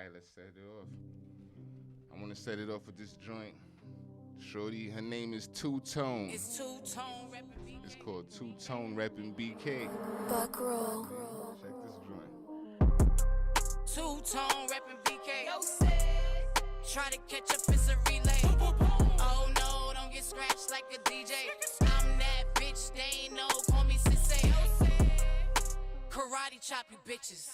right, let's set it off. I want to set it off with this joint. Shorty, her name is Two Tone. It's Two Tone reppin' BK. It's called Two Tone reppin' BK. Buckroll. Check this joint. Two Tone reppin' BK. Try to catch up, it's a relay. Oh no, don't get scratched like a DJ. I'm that bitch, they ain't know, call me Sensei. Karate chop you bitches.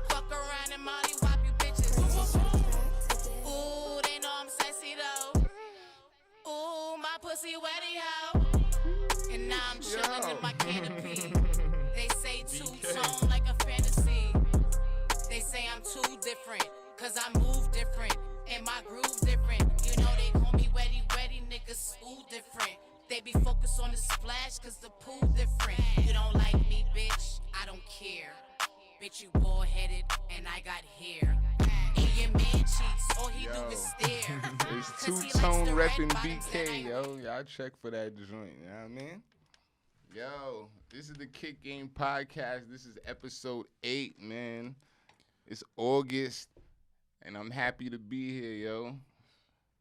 Fuck around and molly whop you bitches. Ooh, they know I'm sexy though. Ooh, my pussy wetty hoe. And now I'm chillin' in my canopy. They say two-tone like a fantasy. They say I'm too different, cause I move different, and my groove different. You know they call me wetty, niggas ooh different. They be focused on the splash, cause the pool different. You don't like me, bitch, I don't care. Bitch, you bald-headed, and I got hair. And your man cheats, all he do is stare. It's 'Cause Two he likes Tone the red reppin' bottoms that BK, I- yo. Y'all check for that joint, you know what I mean? Yo, this is the Kick Game Podcast. This is episode 8, man. It's August, and I'm happy to be here, yo.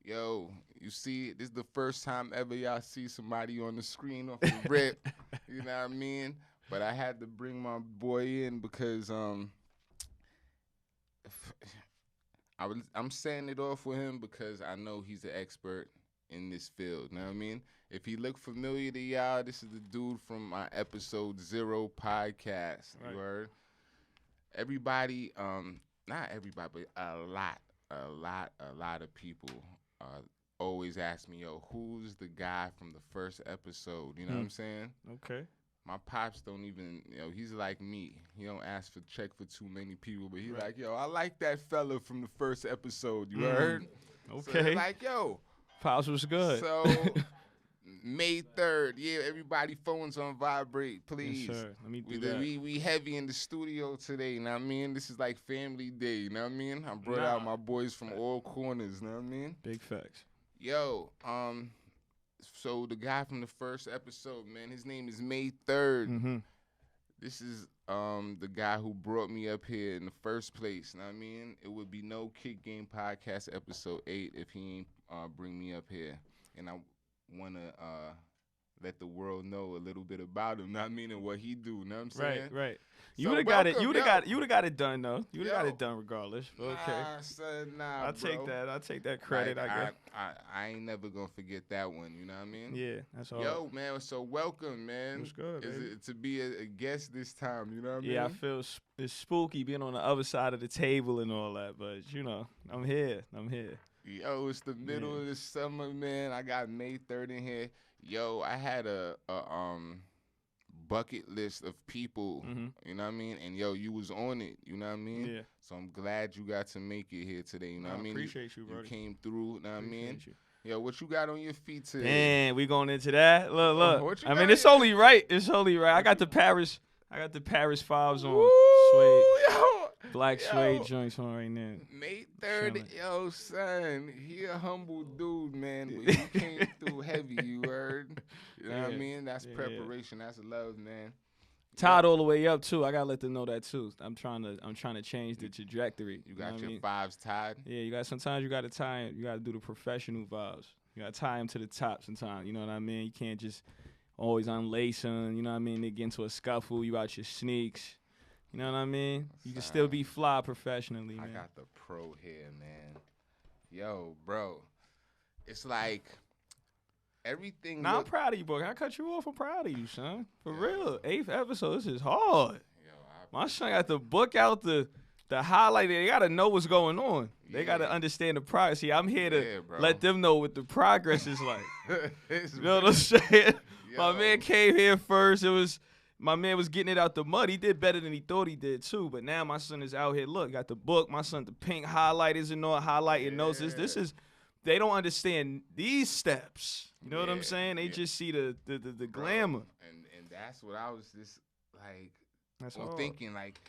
Yo, you see, this is the first time ever y'all see somebody on the screen off the rip, you know what I mean? But I had to bring my boy in because I'm setting it off with him because I know he's an expert in this field, you know what I mean? If he look familiar to y'all, this is the dude from my episode 0 podcast, Right. you heard? Everybody, not everybody, but a lot of people always ask me, yo, who's the guy from the first episode? You know what I'm saying? Okay. My pops don't even, he's like me. He don't ask for check for too many people, but he Right. like, yo, I like that fella from the first episode. You heard? So Okay. they're like, yo. Pops was good. So May 3rd, yeah, everybody phones on vibrate, please. Yes, sir. Let me do We, that. we heavy in the studio today, you know what I mean? This is like family day, you know what I mean? I brought out my boys from all corners, you know what I mean? Big facts. Yo, so the guy from the first episode, man, his name is May Thurd. Mm-hmm. This is the guy who brought me up here in the first place, you know what I mean? It would be no Kick Game Podcast episode 8 if he ain't bring me up here. And I want to let the world know a little bit about him, know what I mean, and what he do, you know what I'm saying? Right. So You would have got it. welcome, You would have yo. got. You would have got it done though. You would have got Yo. it done regardless. But okay. Nah, son, nah, I'll take bro. that. I'll take that credit. Like, I guess. I ain't never gonna forget that one, you know what I mean? Yeah, that's all. Yo, man, so welcome, man. What's good, Is baby? it to be a guest this time, you know what I mean? Yeah, I feel it's spooky being on the other side of the table and all that, but I'm here. Yo, it's the middle of the summer, man. I got May 3rd in here. Yo, I had a bucket list of people, you know what I mean? And yo, you was on it, you know what I mean? Yeah. So I'm glad you got to make it here today, you know what I mean? Appreciate you, You bro. came through, you know what I mean? Appreciate you. Yo, what you got on your feet today? Damn, we going into that. Look. what you I got mean, it's here? only right. I got the Paris fives on. Woo, Suede, yo, black yo. suede joints on right now. May 3rd, Chillin'. yo, son, he a humble dude, man, but he came through heavy, you heard? You know what I Yeah. mean? That's Yeah. preparation. That's love, man. Tied all the way up too. I gotta let them know that too. I'm trying to change the trajectory. You know got what I your mean? fives tied? Yeah, sometimes you gotta tie 'em. You gotta do the professional vibes. You gotta tie them to the top sometimes. You know what I mean? You can't just always unlace them. You know what I mean? They get into a scuffle. You out your sneaks. You know what I mean? You can still be fly professionally, I man. got the pro here, man. Yo, bro, it's like everything. Nah, I'm look- proud of you, boy. I cut you off. I'm proud of you, son. For real. 8th episode. This is hard. Yo, My son got to book out the highlight. They gotta know what's going on. They gotta Yeah. understand the progress. See, I'm here to Yeah, bro. let them know what the progress is like. It's You know what I'm saying? My Yo. man came here first. My man was getting it out the mud. He did better than he thought he did too. But now my son is out here. Look, got the book. My son, the pink highlighters and all, highlighting notes. This is. They don't understand these steps. You know what I'm Yeah, saying? They yeah. just see the Bro, glamour. and that's what I was just like That's on all. thinking, like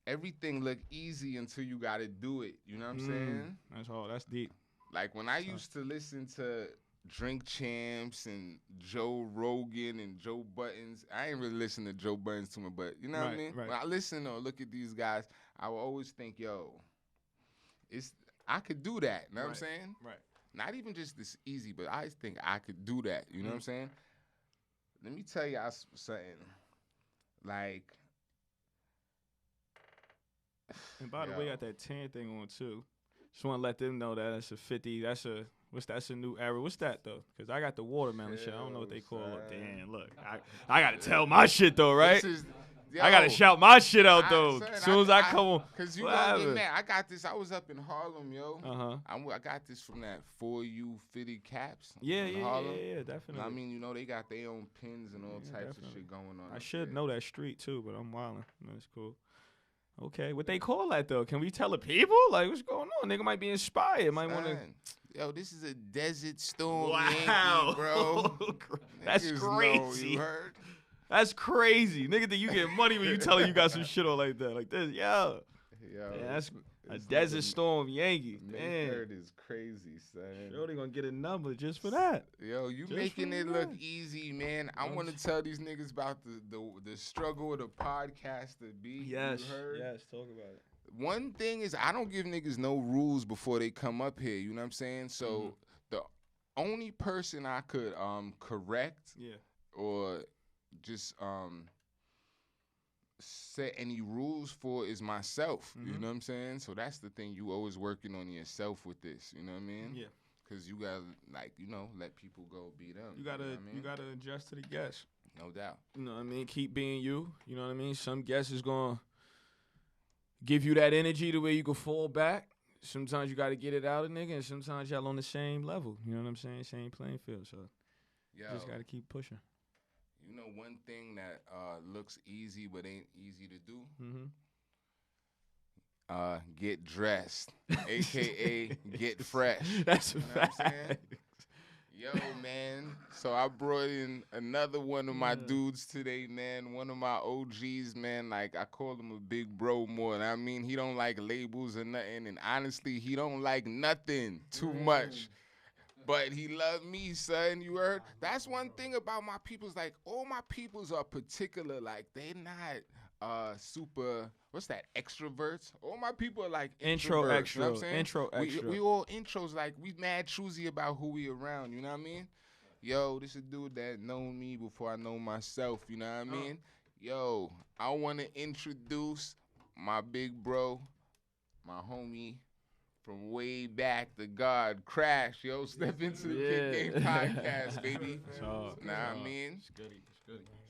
everything look easy until you gotta do it. You know what I'm saying? That's all. That's deep. Like when I used to listen to Drink Champs and Joe Rogan and Joe Buttons. I ain't really listen to Joe Buttons too much, but you know what I mean? Right. When I listen or look at these guys, I will always think, yo, I could do that. You know what I'm saying? Right. Not even just this easy, but I think I could do that. You know what I'm saying? Let me tell y'all something. Like, And by the way, you got that 10 thing on too. Just want to let them know that that's a 50. That's a new era. What's that though? Because I got the watermelon shit. I don't know what they call it. Damn, look, I gotta tell my shit though, right? I gotta shout my shit out though. As soon as I come on, cause you gonna get mad. I got this. I was up in Harlem, yo. Uh-huh. I got this from that 4U fitted caps. Yeah, Harlem. definitely. I mean, you know, they got their own pins and all types of shit going on. I should know that street too, but I'm wildin'. That's cool. Okay, what they call that though? Can we tell the people? Like, what's going on? Nigga might be inspired. Might want to. Yo, this is a Desert Storm Wow, Yankee, bro. That's crazy. You heard? That's crazy, nigga. That you get money when you telling you got some shit on like that, like this, yo. Yeah, that's a Desert Storm Yankee. May Thurd is crazy, son. Yo, they gonna get a number just for that. Yo, you just making it look easy, man. I want to tell these niggas about the struggle of the podcaster, B. Yes, you heard? yes, talk about it. One thing is I don't give niggas no rules before they come up here. You know what I'm saying? So the only person I could correct, or just set any rules for is myself. You know what I'm saying? So that's the thing. You always working on yourself with this. You know what I mean? Yeah. Cause you gotta let people go be them. You gotta adjust to the guests. No doubt. You know what I mean? Keep being you. You know what I mean? Some guests is gonna give you that energy the way you can fall back. Sometimes you gotta get it out of nigga, and sometimes y'all on the same level. You know what I'm saying? Same playing field. So you just gotta keep pushing. You know, one thing that looks easy but ain't easy to do? Get dressed, a.k.a. get fresh. That's you know what I'm saying? Yo, man. So I brought in another one of my dudes today, man. One of my OGs, man. Like, I call him a big bro more. And I mean, he don't like labels or nothing. And honestly, he don't like nothing too much. But he loved me, son. You heard? That's one thing about my peoples. Like, all my peoples are particular. Like, they not super, what's that, extroverts? All my people are like intro, extroverts. extro, you know what I'm saying? intro, extro. We all intros. Like, we mad choosy about who we around. You know what I mean? Yo, this is a dude that known me before I know myself. You know what I mean? Yo, I want to introduce my big bro, my homie, from way back, the God, Crash, yo, step into the Kick Game podcast, baby. Nah, I mean, it's goody.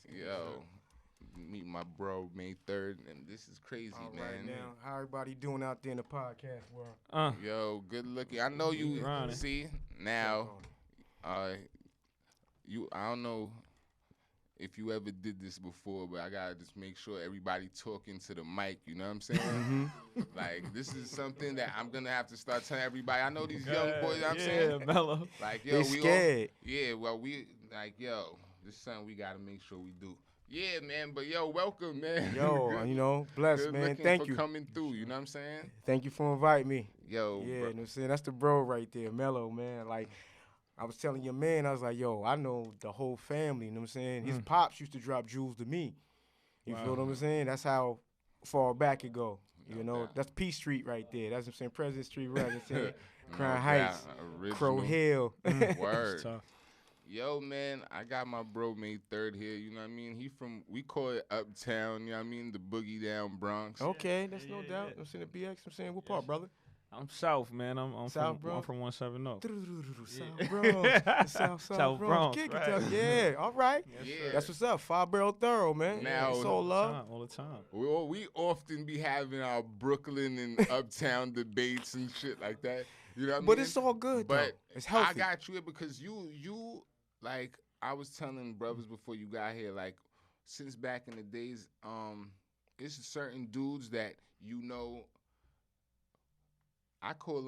Yo, meet my bro, May Thurd, and this is crazy, All man. right, now, how everybody doing out there in the podcast world? Yo, good looking. I know you. See now, I don't know if you ever did this before, but I gotta just make sure everybody talking to the mic, you know what I'm saying? Like, this is something that I'm gonna have to start telling everybody. I know these young boys, you know what I'm saying? Mellow. Like, yo, they scared. this is something we gotta make sure we do. Yeah, man, but yo, welcome, man. Yo, you know, bless, Good man. looking Thank for you. coming through, you know what I'm saying? Thank you for inviting me. Yo, Yeah, you bro. know what I'm saying? That's the bro right there, Mello, man. Like, I was telling your man, I was like, yo, I know the whole family, you know what I'm saying? His pops used to drop jewels to me. You feel what I'm saying? That's how far back it go. You know, that's P Street right there. That's what I'm saying, President Street, right? I'm saying, Crown Heights, Crow Hill. Word. Yo, man, I got my bro May Thurd here, you know what I mean? We call it Uptown, you know what I mean? The Boogie Down Bronx. Okay, that's no doubt. I'm saying the BX, I'm saying, what part, brother? I'm South, man. I'm South from 170. South Bronx. South Bronx. Kick it up. Yeah, all right. Yeah. That's what's up. 5 Barrel Thorough, man. Now, it's all love. All the time. We often be having our Brooklyn and Uptown debates and shit like that. You know what I mean? But it's all good, though. But It's healthy. I got you here because you like, I was telling brothers before you got here, like, since back in the days, it's certain dudes that you know. I call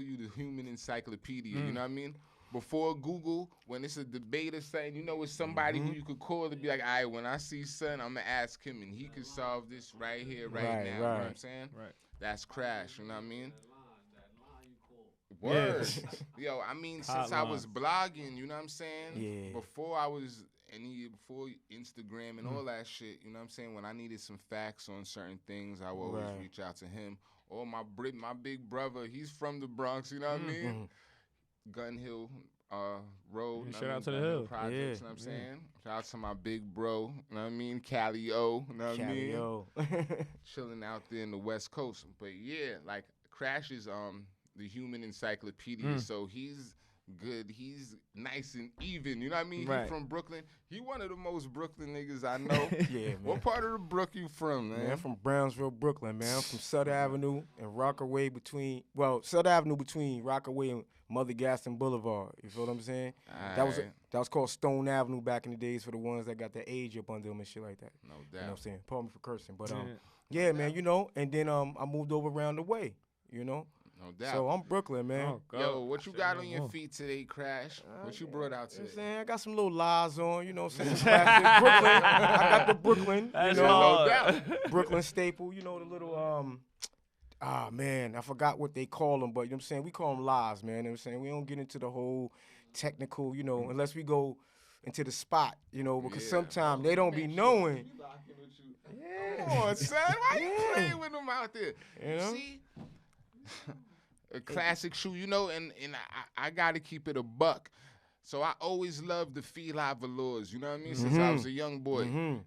you the human encyclopedia. You know what I mean? Before Google, when it's a debate or something, you know, it's somebody who you could call to be like, all right, when I see son, I'm gonna ask him, and he could solve this right here, right now. You know what I'm saying? Right. That's Crash. You know what I mean? Word. Yo, I mean, since I was Hotlines. blogging, you know what I'm saying? Yeah. Before before Instagram and all that shit, you know what I'm saying? When I needed some facts on certain things, I would always Right. reach out to him. Or my big brother, he's from the Bronx, you know what I mean? Gun Hill Road. Yeah, you know shout what I out to mean? the Gun Hill. Projects, Yeah, you know what I'm saying? Shout out to my big bro, you know what I mean? Cali O, you know what I mean? Yo. Chilling out there in the West Coast. But yeah, like Crash is the human encyclopedia, so he's good. He's nice and even. You know what I mean? Right. He from Brooklyn. He one of the most Brooklyn niggas I know. Yeah, man. What part of the Brook you from, man? Man, I'm from Brownsville, Brooklyn, man. I'm from Sutter Avenue and Rockaway Sutter Avenue between Rockaway and Mother Gaston Boulevard. You feel what I'm saying? That was called Stone Avenue back in the days for the ones that got the age up under them and shit like that. No You know doubt. what I'm saying? Pardon me for cursing. But Yeah. yeah, man, you know, and then I moved over around the way, you know? No doubt. So I'm Brooklyn, man. Oh, God. Yo, what you got on your Oh. feet today, Crash? What you brought out You know what I'm today? saying? I got some little lies on, you know what I'm saying? Classic Brooklyn. I got the Brooklyn, you That's know, hard. No doubt. Brooklyn staple, you know, the little man, I forgot what they call them, but you know what I'm saying? We call them lies, man. You know what I'm saying? We don't get into the whole technical, you know, unless we go into the spot, you know, because Yeah. sometimes they don't be knowing. Come on, son. Why you playing with them out there? You know? See? A classic shoe, you know, and I got to keep it a buck. So I always loved the Feli velours, you know what I mean, since I was a young boy.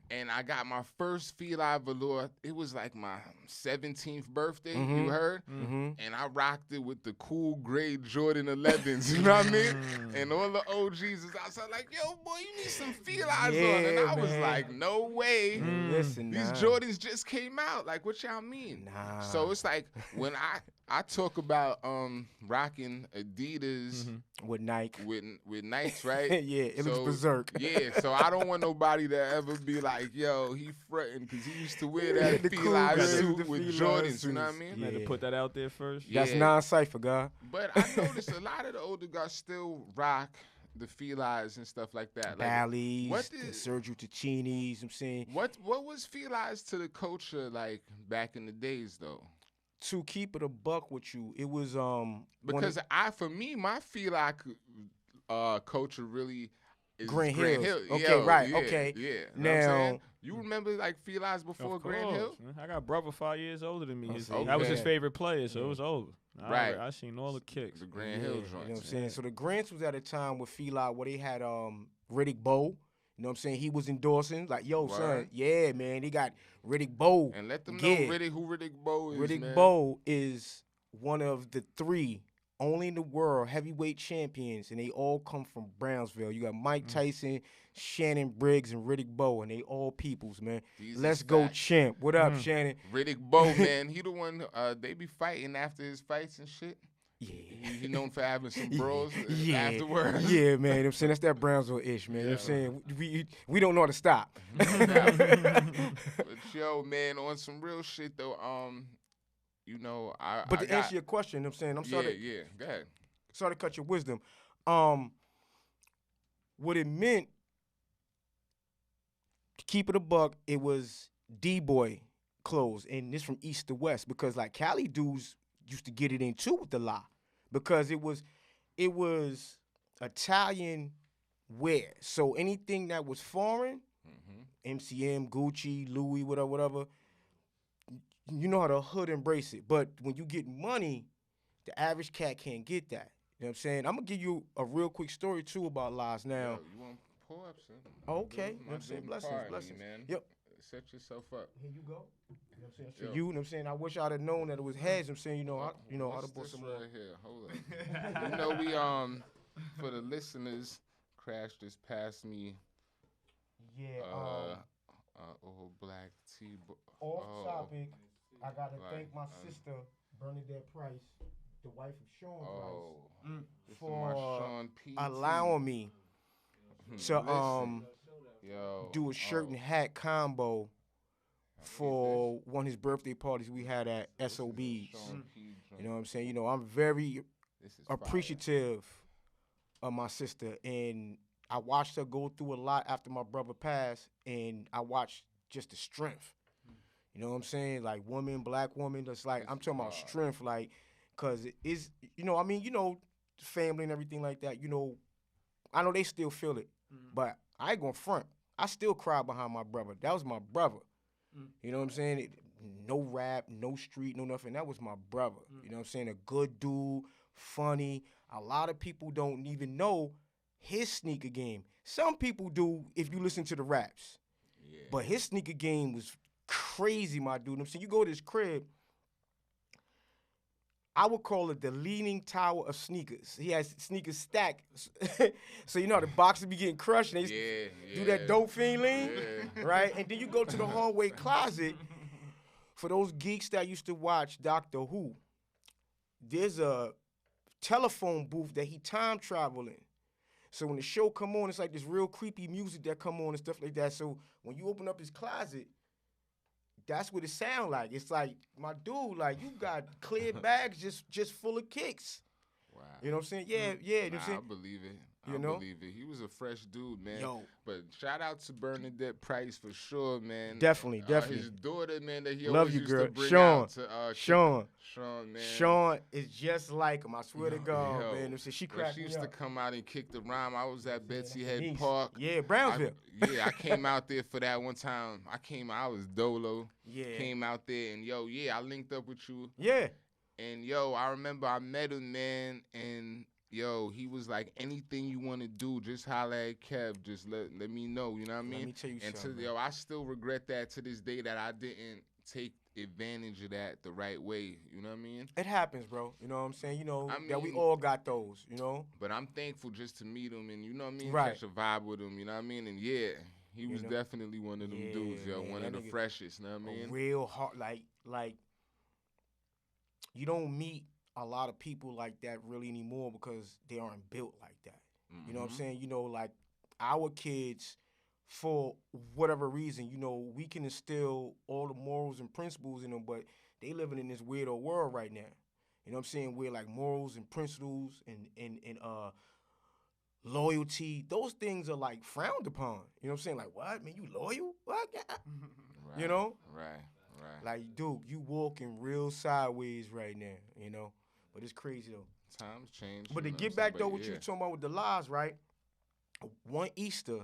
And I got my first Feli velour. It was like my 17th birthday, you heard? And I rocked it with the cool gray Jordan 11s, you know what I mean? And all the OGs was outside like, yo, boy, you need some Feli's on. And I was man. like, no way. Listen, These Jordans just came out. Like, what y'all mean? Nah. So it's like when I talk about rocking Adidas with Nike. with Nikes, right? Yeah, it looks So, berserk. Yeah, so I don't want nobody to ever be like, yo, he fronting because he used to wear that The cool Feli guys suit with the with Feli Jordans, you know what I suits. mean? You had to put that out there first. Yeah. That's non-cypher, guy. But I noticed a lot of the older guys still rock the Feli's and stuff like that. Like, Bally's, what the did- Sergio Tacchini's, I'm saying. what was Feli's to the culture like back in the days though? To keep it a buck with you, it was one of- Because for me, my Feli culture really is Grand Grand Hills. Hill. Okay, Yo, right, yeah, okay. Yeah. Know what I'm Now- saying? You remember like Feli's before Of Grand course, Hill? man. I got a brother 5 years older than me. see. That was his Okay. favorite player, so it was over. Right. I seen all the kicks. The Grand Yeah, Hill you know joints. what I'm saying? So the Grants was at a time with Feli where they had Riddick Bowe. You know what I'm saying? He was endorsing, like, yo, son, Word. yeah, man, they got Riddick Bowe. And let them know Yeah. who Riddick Bowe is, Riddick man. Bowe is one of the 3 only in the world heavyweight champions, and they all come from Brownsville. You got Mike Tyson, Shannon Briggs, and Riddick Bowe, and they all peoples, man. These Let's is go, facts. champ. What up, Shannon? Riddick Bowe, man, he the one. They be fighting after his fights and shit. Yeah. He known for having some bros Yeah. afterwards. Yeah, man. You know what I'm saying? That's that Brownsville-ish, man. You know what I'm saying? We don't know how to stop. But yo, man, on some real shit though, you know, But I to answer your question, you know what I'm saying? I'm sorry yeah, go ahead. sorry to cut your wisdom. What it meant, to keep it a buck, it was D-boy clothes, and this from east to west, because like Cali dudes used to get it in too with the lie, because it was Italian wear. So anything that was foreign, MCM, Gucci, Louis, whatever, you know how the hood embrace it. But when you get money, the average cat can't get that. You know what I'm saying? I'm gonna give you a real quick story too about lies now. Yo, you want to pull up, son? Oh, okay. You know My what I'm saying? baby Blessings, party, blessings. man. Yep. Set yourself up. Here you go. You know what I'm saying? So Yo. you know what I'm saying? I wish I'd have known that it was heads. I'm saying, I'd What's have bought this some more. right here? Hold up. You know, for the listeners, Crash just passed me Yeah, old black tea. off topic, I gotta Right, thank my sister, Bernadette Price, the wife of Sean Oh, Price, this is my for Sean P. allowing me to Yo, do a shirt and hat combo for one of his birthday parties we had at SOBs. You know what I'm saying? I'm very This is appreciative of my sister, and I watched her go through a lot after my brother passed, and I watched just the strength. You know what I'm saying? Like black woman, that's like, I'm talking about strength, like Cause it is, I mean, family and everything like that. I know they still feel it, but I ain't gonna front. I still cry behind my brother. That was my brother. You know what I'm saying? No rap, no street, no nothing. That was my brother. You know what I'm saying? A good dude, funny. A lot of people don't even know his sneaker game. Some people do if you listen to the raps. Yeah. But his sneaker game was crazy, my dude. You know what I'm saying? You go to his crib, I would call it the leaning tower of sneakers. He has sneakers stacked. So how the boxes be getting crushed and they do that dope fiend lean, right? And then you go to the hallway closet. For those geeks that used to watch Doctor Who, there's a telephone booth that he time traveling. So when the show come on, it's like this real creepy music that come on and stuff like that. So when you open up his closet, that's what it sound like. It's like, my dude, like, you got clear bags just full of kicks. Wow. You know what I'm saying? Yeah. You know what I'm saying? I believe it. I believe it. He was a fresh dude, man. Yo. But shout out to Bernadette Price for sure, man. Definitely. His daughter, man, that he Love always you, used girl. to bring Sean. out to Sean, man. Sean is just like him. I swear to God, man. She cracked she me used up. to come out and kick the rhyme. I was at Betsy Head Park. Yeah, Brownsville. I came out there for that one time. I was Dolo. Yeah. Came out there and I linked up with you. Yeah. And I remember I met him, man, and he was like, anything you want to do, just holler at Kev. Just let me know, you know what I mean? Let me tell you something. I still regret that to this day that I didn't take advantage of that the right way, you know what I mean? It happens, bro. You know what I'm saying? That we all got those, But I'm thankful just to meet him and, you know what I mean? Right. Catch a vibe with him, you know what I mean? And he was definitely one of them dudes, man, one of the freshest, you know what I mean? Real hard, like, you don't meet a lot of people like that really anymore because they aren't built like that. You know what I'm saying? Like our kids, for whatever reason, we can instill all the morals and principles in them, but they living in this weirdo world right now. You know what I'm saying? Where like morals and principles and loyalty, those things are like frowned upon. You know what I'm saying? Like, what? Man, you loyal? What? Right, Right. Like, dude, you walking real sideways right now, But it's crazy, though. Times change. But to get back, though, what you were talking about with the lies, right? One Easter,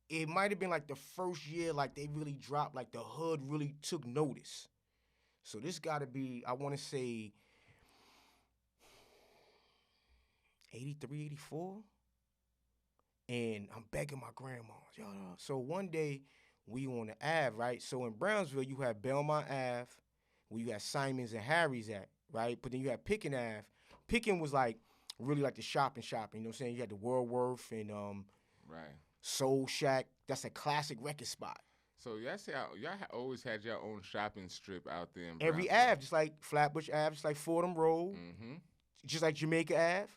it might have been, like, the first year, like, they really dropped, like, the hood really took notice. So this got to be, I want to say, 83, 84? And I'm begging my grandma. So one day, we on the Ave, right? So in Brownsville, you have Belmont Ave, where you had Simons and Harry's at, right? But then you had Pickin Ave. Pickin was like really like the shopping, you know what I'm saying? You had the Worldworth and Soul Shack. That's a classic record spot. So y'all always had your own shopping strip out there in Every Brownsville. Ave, just like Flatbush Ave, just like Fordham Road, just like Jamaica Ave,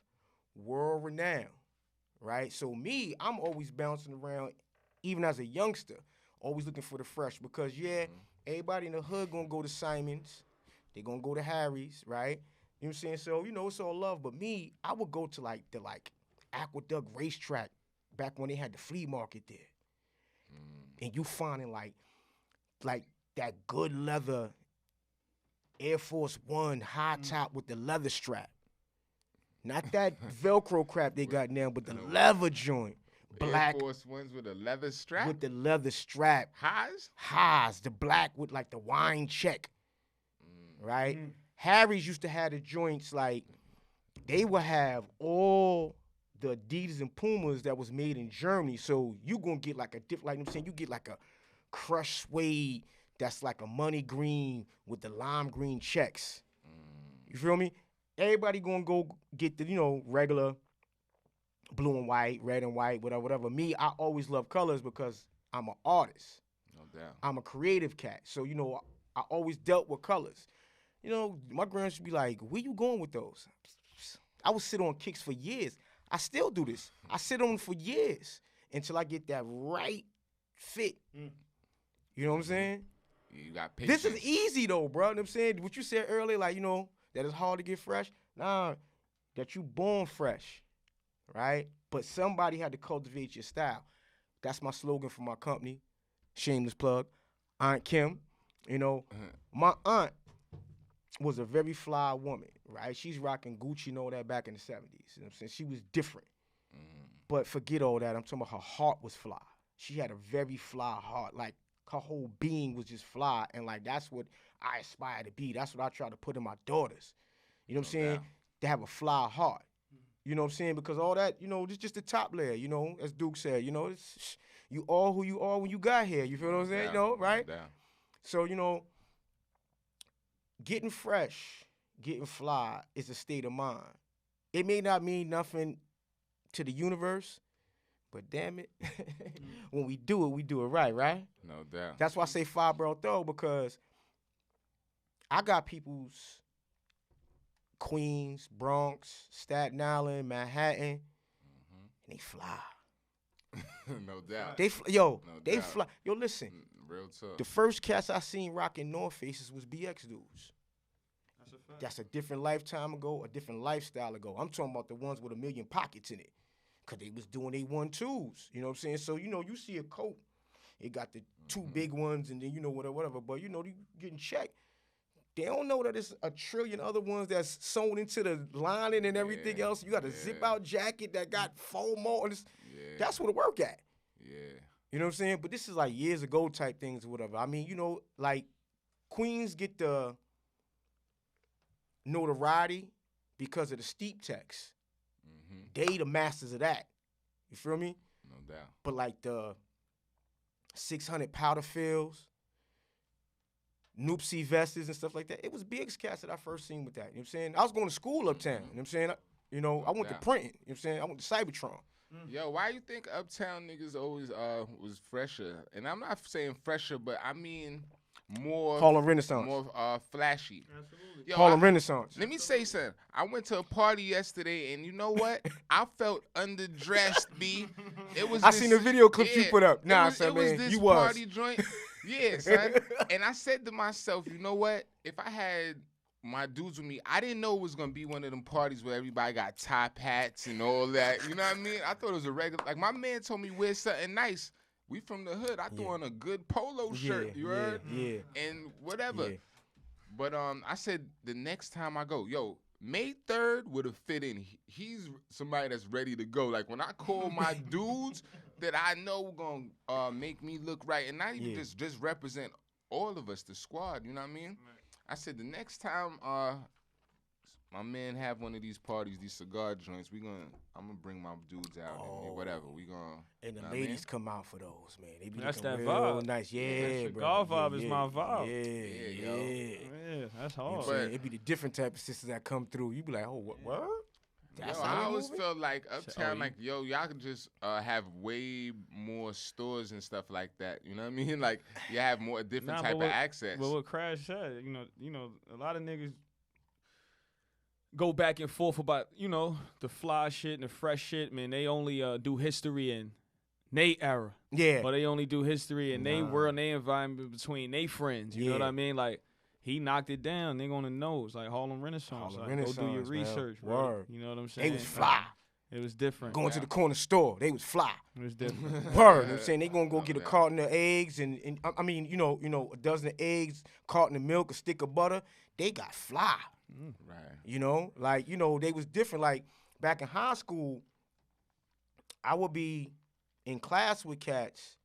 world renowned, right? So me, I'm always bouncing around, even as a youngster, always looking for the fresh because, everybody in the hood gonna go to Simon's. They gonna go to Harry's, right? You know what I'm saying? So, it's all love. But me, I would go to, like, the, Aqueduct racetrack back when they had the flea market there. And you finding, like that good leather Air Force One high top with the leather strap. Not that Velcro crap they got now, but the leather joint. Black Air Force Ones with a leather strap? With the leather strap. Highs. The black with like the wine check. Right? Harry's used to have the joints like, they would have all the Adidas and Pumas that was made in Germany. So you gonna get like a different, like I'm saying, you get like a crushed suede that's like a money green with the lime green checks. You feel me? Everybody gonna go get the, regular blue and white, red and white, whatever. Me, I always love colors because I'm an artist. No doubt. I'm a creative cat. So, I always dealt with colors. My grandma should be like, where you going with those? I would sit on kicks for years. I still do this. I sit on them for years until I get that right fit. You know what I'm saying? You got patience. This is easy, though, bro. You know what I'm saying? What you said earlier, like, that it's hard to get fresh. Nah, that you born fresh. Right? But somebody had to cultivate your style. That's my slogan for my company. Shameless plug. Aunt Kim. My aunt, was a very fly woman, right? She's rocking Gucci and all that back in the 70s. You know what I'm saying? She was different. But forget all that. I'm talking about her heart was fly. She had a very fly heart. Like, her whole being was just fly. And, like, that's what I aspire to be. That's what I try to put in my daughters. You know what I'm saying? To have a fly heart. You know what I'm saying? Because all that, you know, it's just the top layer, you know, as Duke said, you know, it's, you are who you are when you got here. You feel what I'm saying? You know, right? So, you know, getting fresh, getting fly is a state of mind. It may not mean nothing to the universe, but damn it, when we do it right, right? No doubt. That's why I say Borough though, because I got people's Queens, Bronx, Staten Island, Manhattan, and they fly. No doubt. They fly. Yo, listen. Real talk. The first cats I seen rocking North Faces was BX dudes. That's a fact. That's a different lifetime ago, a different lifestyle ago. I'm talking about the ones with 1 million pockets in it. Because they was doing they 1-2s. You know what I'm saying? So, you know, you see a coat, it got the 2 big ones and then, you know, whatever. But, you know, you getting checked. They don't know that it's a trillion other ones that's sewn into the lining and everything else. You got a zip-out jacket that got 4 more. That's where the work at. Yeah. You know what I'm saying? But this is like years ago type things or whatever. I mean, you know, like Queens get the notoriety because of the steep text. They the masters of that. You feel me? No doubt. But like the 600 powder fields, Noopsy vests and stuff like that, it was Biggs cats that I first seen with that. You know what I'm saying? I was going to school uptown. You know what I'm saying? You know, I went to printing. You know what I'm saying? I went to Cybertron. Yo, why you think uptown niggas always was fresher? And I'm not saying fresher, but I mean more Harlem Renaissance. More flashy. Absolutely. Yo, Harlem Renaissance. Let me say something. I went to a party yesterday, and you know what? I felt underdressed, B. It was. I seen the video clips you put up. Nah, son, it was man, this you was. party joint. Yeah, son. And I said to myself, you know what? If I had my dudes with me, I didn't know it was gonna be one of them parties where everybody got top hats and all that. You know what I mean? I thought it was a regular. Like my man told me wear something nice. We from the hood. I threw on a good polo shirt. You heard? Yeah. And whatever. Yeah. But I said the next time I go, yo, May Thurd would have fit in. He's somebody that's ready to go. Like when I call my dudes that I know gonna make me look right, and not even just represent all of us, the squad. You know what I mean? Right. I said the next time my man have one of these parties, these cigar joints, I'm gonna bring my dudes out and whatever. We gonna and the ladies come out for those, man. They be that's looking that real vibe. nice. Yeah, that bro. cigar vibe is my vibe. Yeah. That's You know hard. what I'm saying? It be the different type of sisters that come through. You be like, oh, what? That's yo, how I we always moving? felt like uptown, like, yo, y'all could just have way more stores and stuff like that. You know what I mean? Like, you have more different type of access. But what Crash said, you know, a lot of niggas go back and forth about, you know, the fly shit and the fresh shit. Man, they only do history in they era. Yeah. But they only do history in they world and they environment between they friends. You know what I mean? Like, he knocked it down. They gonna know. It's like Harlem Renaissance. Go do your research, bro. You know what I'm saying? They was fly. It was different. Going to the corner store, they was fly. It was different. Word. You know what I'm saying? They gonna go get a carton of eggs and I mean, you know, a dozen of eggs, carton of milk, a stick of butter. They got fly. Right. You know, like, you know, they was different. Like back in high school, I would be in class with cats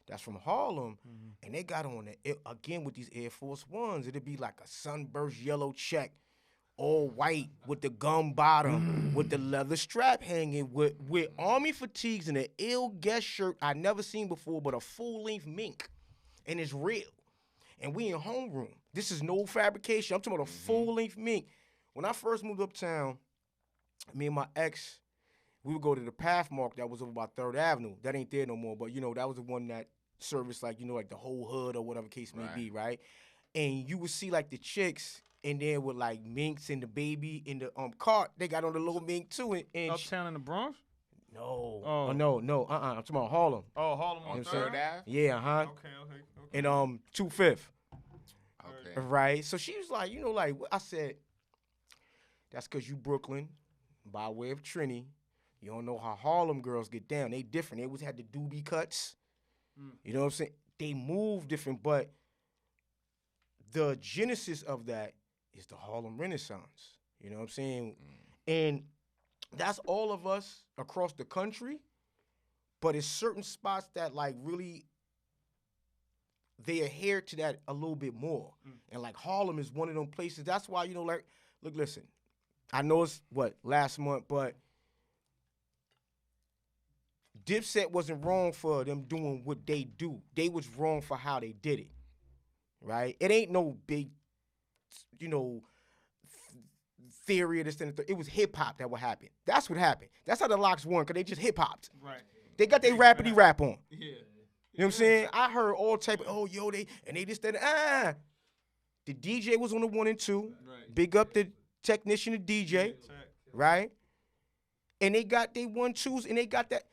that's from Harlem, and they got on again with these Air Force Ones. It'd be like a sunburst yellow check, all white with the gum bottom, with the leather strap hanging, with army fatigues and an ill guest shirt I never seen before, but a full-length mink, and it's real. And we in homeroom. This is no fabrication. I'm talking about a full-length mink. When I first moved uptown, me and my ex, we would go to the Pathmark that was over by 3rd Avenue. That ain't there no more, but, you know, that was the one that serviced, like, you know, like the whole hood or whatever case may be, right? And you would see, like, the chicks in there with, like, minks and the baby in the cart. They got on the little mink, too. And Uptown in the Bronx? No. Oh. No. I'm talking about Harlem. Oh, Harlem on 3rd Ave? Yeah, Okay. And 25th. Okay. Right? So she was like, you know, like, I said, that's because you Brooklyn, by way of Trini. You don't know how Harlem girls get down. They different. They always had the doobie cuts. You know what I'm saying? They move different, but the genesis of that is the Harlem Renaissance. You know what I'm saying? And that's all of us across the country, but it's certain spots that like really they adhere to that a little bit more. And like Harlem is one of them places. That's why, you know, like, look, listen, I know it's last month, but Dipset wasn't wrong for them doing what they do. They was wrong for how they did it, right? It ain't no big, you know, theory of this and it was hip hop that would happen. That's what happened. That's how the Locks won, because they just hip hopped. Right. They got their rappity rap on. Yeah. You know what I'm saying? I heard all type of, they just that. The DJ was on the 1 and 2. Right. Big up the technician, the DJ, right? And they got they 1-2s, and they got that.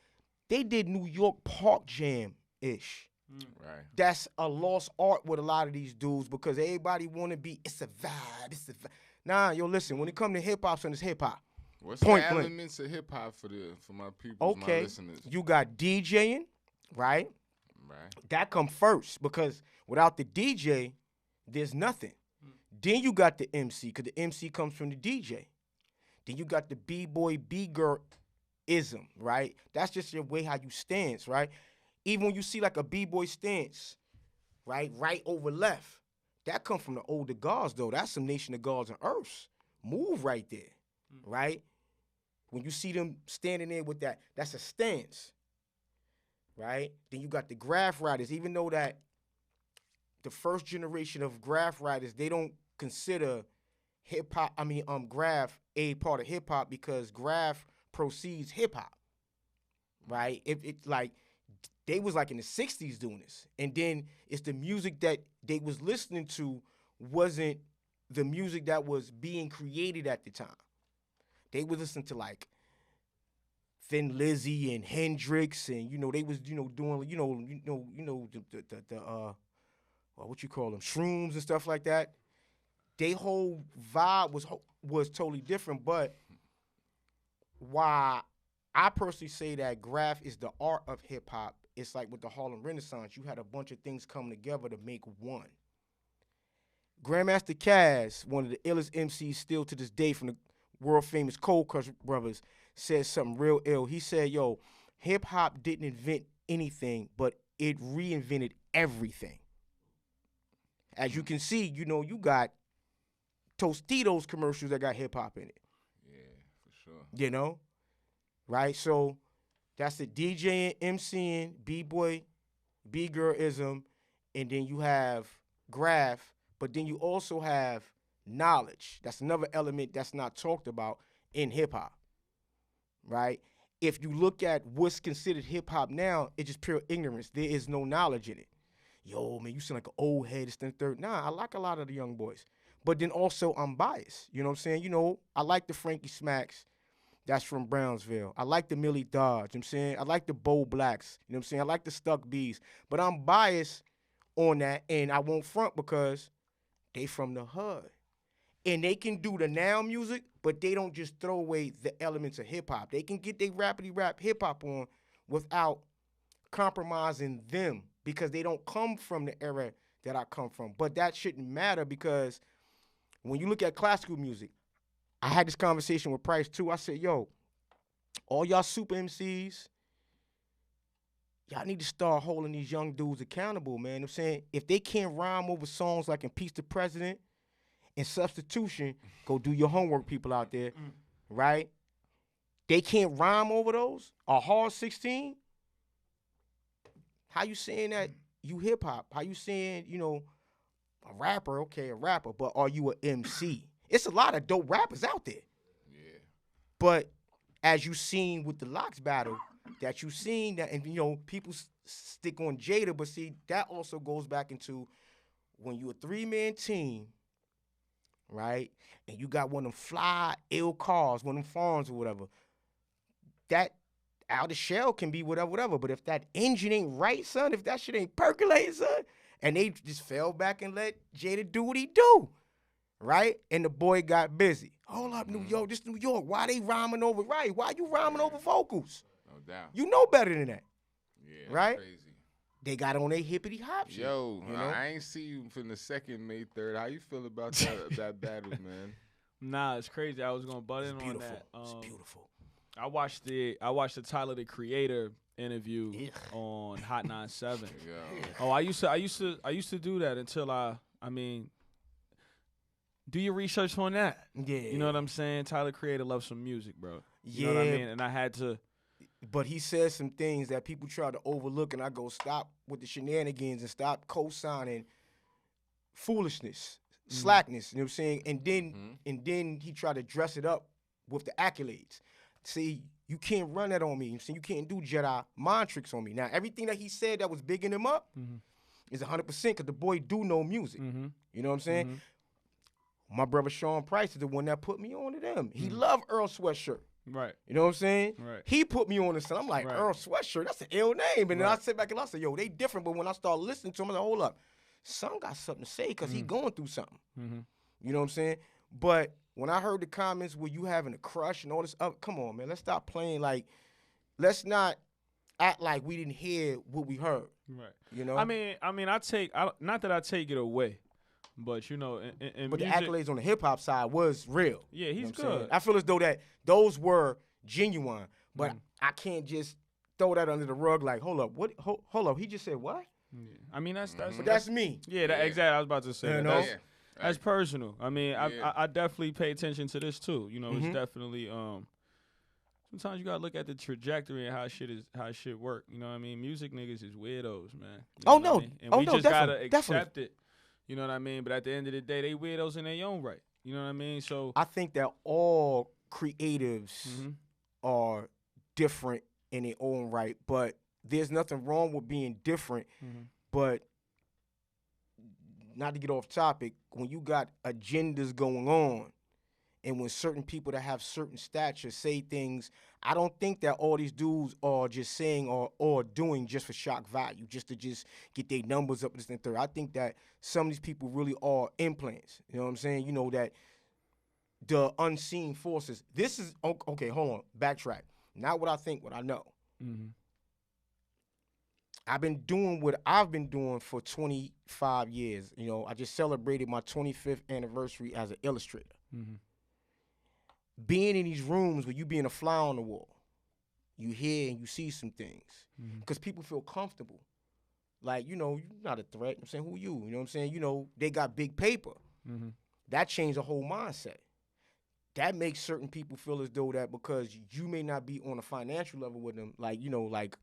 They did New York Park Jam-ish. Right. That's a lost art with a lot of these dudes because everybody want to be, it's a vibe. Nah, yo, listen, when it come to hip-hop, son, it's hip-hop. What's Point the blank. elements of hip-hop for my people, my Okay, listeners? you got DJing, right? Right. That come first because without the DJ, there's nothing. Then you got the MC because the MC comes from the DJ. Then you got the B-boy, B-girl-ism, right? That's just your way how you stance, right? Even when you see like a B-boy stance, right over left, that come from the older gods, though. That's some Nation of Gods and Earths. Move right there, right? When you see them standing there with that, that's a stance, right? Then you got the graph riders, even though that the first generation of graph riders, they don't consider hip-hop, graph a part of hip-hop because graph precedes hip-hop, right? It's like, they was like in the 60s doing this. And then it's the music that they was listening to wasn't the music that was being created at the time. They was listening to like Thin Lizzy and Hendrix and, they was, doing, what you call them, shrooms and stuff like that. They whole vibe was totally different, but why I personally say that graph is the art of hip hop. It's like with the Harlem Renaissance, you had a bunch of things come together to make one. Grandmaster Caz, one of the illest MCs still to this day from the world famous Cold Crush Brothers, said something real ill. He said, hip hop didn't invent anything, but it reinvented everything. As you can see, you got Tostitos commercials that got hip hop in it. Yeah, for sure. Right? So that's the DJing, MCing, B-boy, B-girl-ism, and then you have graph, but then you also have knowledge. That's another element that's not talked about in hip-hop, right? If you look at what's considered hip-hop now, it's just pure ignorance. There is no knowledge in it. Yo, man, you sound like an old head, this and third. Nah, I like a lot of the young boys. But then also I'm biased. You know what I'm saying? I like the Frankie Smacks. That's from Brownsville. I like the Millie Dodge, you know what I'm saying? I like the Bo Blacks, you know what I'm saying? I like the Stuck Bees. But I'm biased on that, and I won't front because they from the hood. And they can do the now music, but they don't just throw away the elements of hip-hop. They can get their rappity rap hip-hop on without compromising them because they don't come from the era that I come from. But that shouldn't matter because when you look at classical music, I had this conversation with Price too. I said, all y'all super MCs, y'all need to start holding these young dudes accountable, man. You know what I'm saying? If they can't rhyme over songs like Impeach the President and Substitution, go do your homework, people out there, right? They can't rhyme over those? A Hard 16? How you saying that you hip-hop? How you saying, a rapper, okay, a rapper, but are you an MC? It's a lot of dope rappers out there. Yeah. But as you seen with the Locks battle, that you seen that, and people stick on Jada, but see, that also goes back into when you a 3-man team, right? And you got one of them fly, ill cars, one of them farms or whatever. That out of shell can be whatever. But if that engine ain't right, son, if that shit ain't percolating, son, and they just fell back and let Jada do what he do. Right? And the boy got busy. Hold up, New York, this New York. Why they rhyming over, right? Why you rhyming over vocals? No doubt. You know better than that. Yeah, right? Crazy. they got on their hippity hop shit. Yo, you know? I ain't see you from the second May 3rd. How you feel about that battle, man? Nah, it's crazy. I was gonna butt in on that. It's beautiful. I watched the Tyler the Creator interview on Hot 97. Yeah. Oh, I used to do that until I mean, do your research on that. Yeah. You know what I'm saying? Tyler Creator loves some music, bro. You Yeah. know what I mean? And I had to. But he says some things that people try to overlook, and I go, stop with the shenanigans and stop co-signing foolishness, slackness. You know what I'm saying? And then he tried to dress it up with the accolades. See, you can't run that on me. You see, you can't do Jedi mind tricks on me. Now, everything that he said that was bigging him up is 100% because the boy do know music. You know what I'm saying? My brother Sean Price is the one that put me on to them. He loved Earl Sweatshirt. Right. You know what I'm saying? Right. He put me on this, and I'm like, Right. Earl Sweatshirt, that's an ill name. And then I sit back and I say, yo, they different. But when I start listening to him, I like, hold up. Son got something to say because he going through something. You know what I'm saying? But when I heard the comments where you having a crush and all this up, come on, man. Let's stop playing like, let's not act like we didn't hear what we heard. Right. You know? I mean, not that I take it away, but you know, in But music, the accolades on the hip hop side was real. Yeah, he's You know what I'm saying? good. I feel as though that those were genuine, but I can't just throw that under the rug like, hold up, what? Hold up, he just said what? Yeah. I mean, that's But that's me. yeah, exactly. I was about to say You that. know? That's personal. I mean, Yeah. I definitely pay attention to this too. You know, it's definitely sometimes you gotta look at the trajectory and how shit work. You know what I mean? Music niggas is weirdos, man. You know Oh, what no. I mean? And Oh, we no, just definitely, gotta accept it. You know what I mean? But at the end of the day, they weirdos in their own right. You know what I mean? So I think that all creatives are different in their own right, but there's nothing wrong with being different. But not to get off topic, when you got agendas going on, and when certain people that have certain stature say things, I don't think that all these dudes are just saying or doing just for shock value, just to get their numbers up this and third. I think that some of these people really are implants. You know what I'm saying? You know, that the unseen forces. This is, okay, hold on, backtrack. Not what I think, what I know. I've been doing what I've been doing for 25 years. You know, I just celebrated my 25th anniversary as an illustrator. Being in these rooms where you being a fly on the wall, you hear and you see some things because people feel comfortable. Like, you know, you're not a threat. I'm saying, who you? You know what I'm saying? You know, they got big paper. That changed the whole mindset. That makes certain people feel as though that because you may not be on a financial level with them, like, you know, like,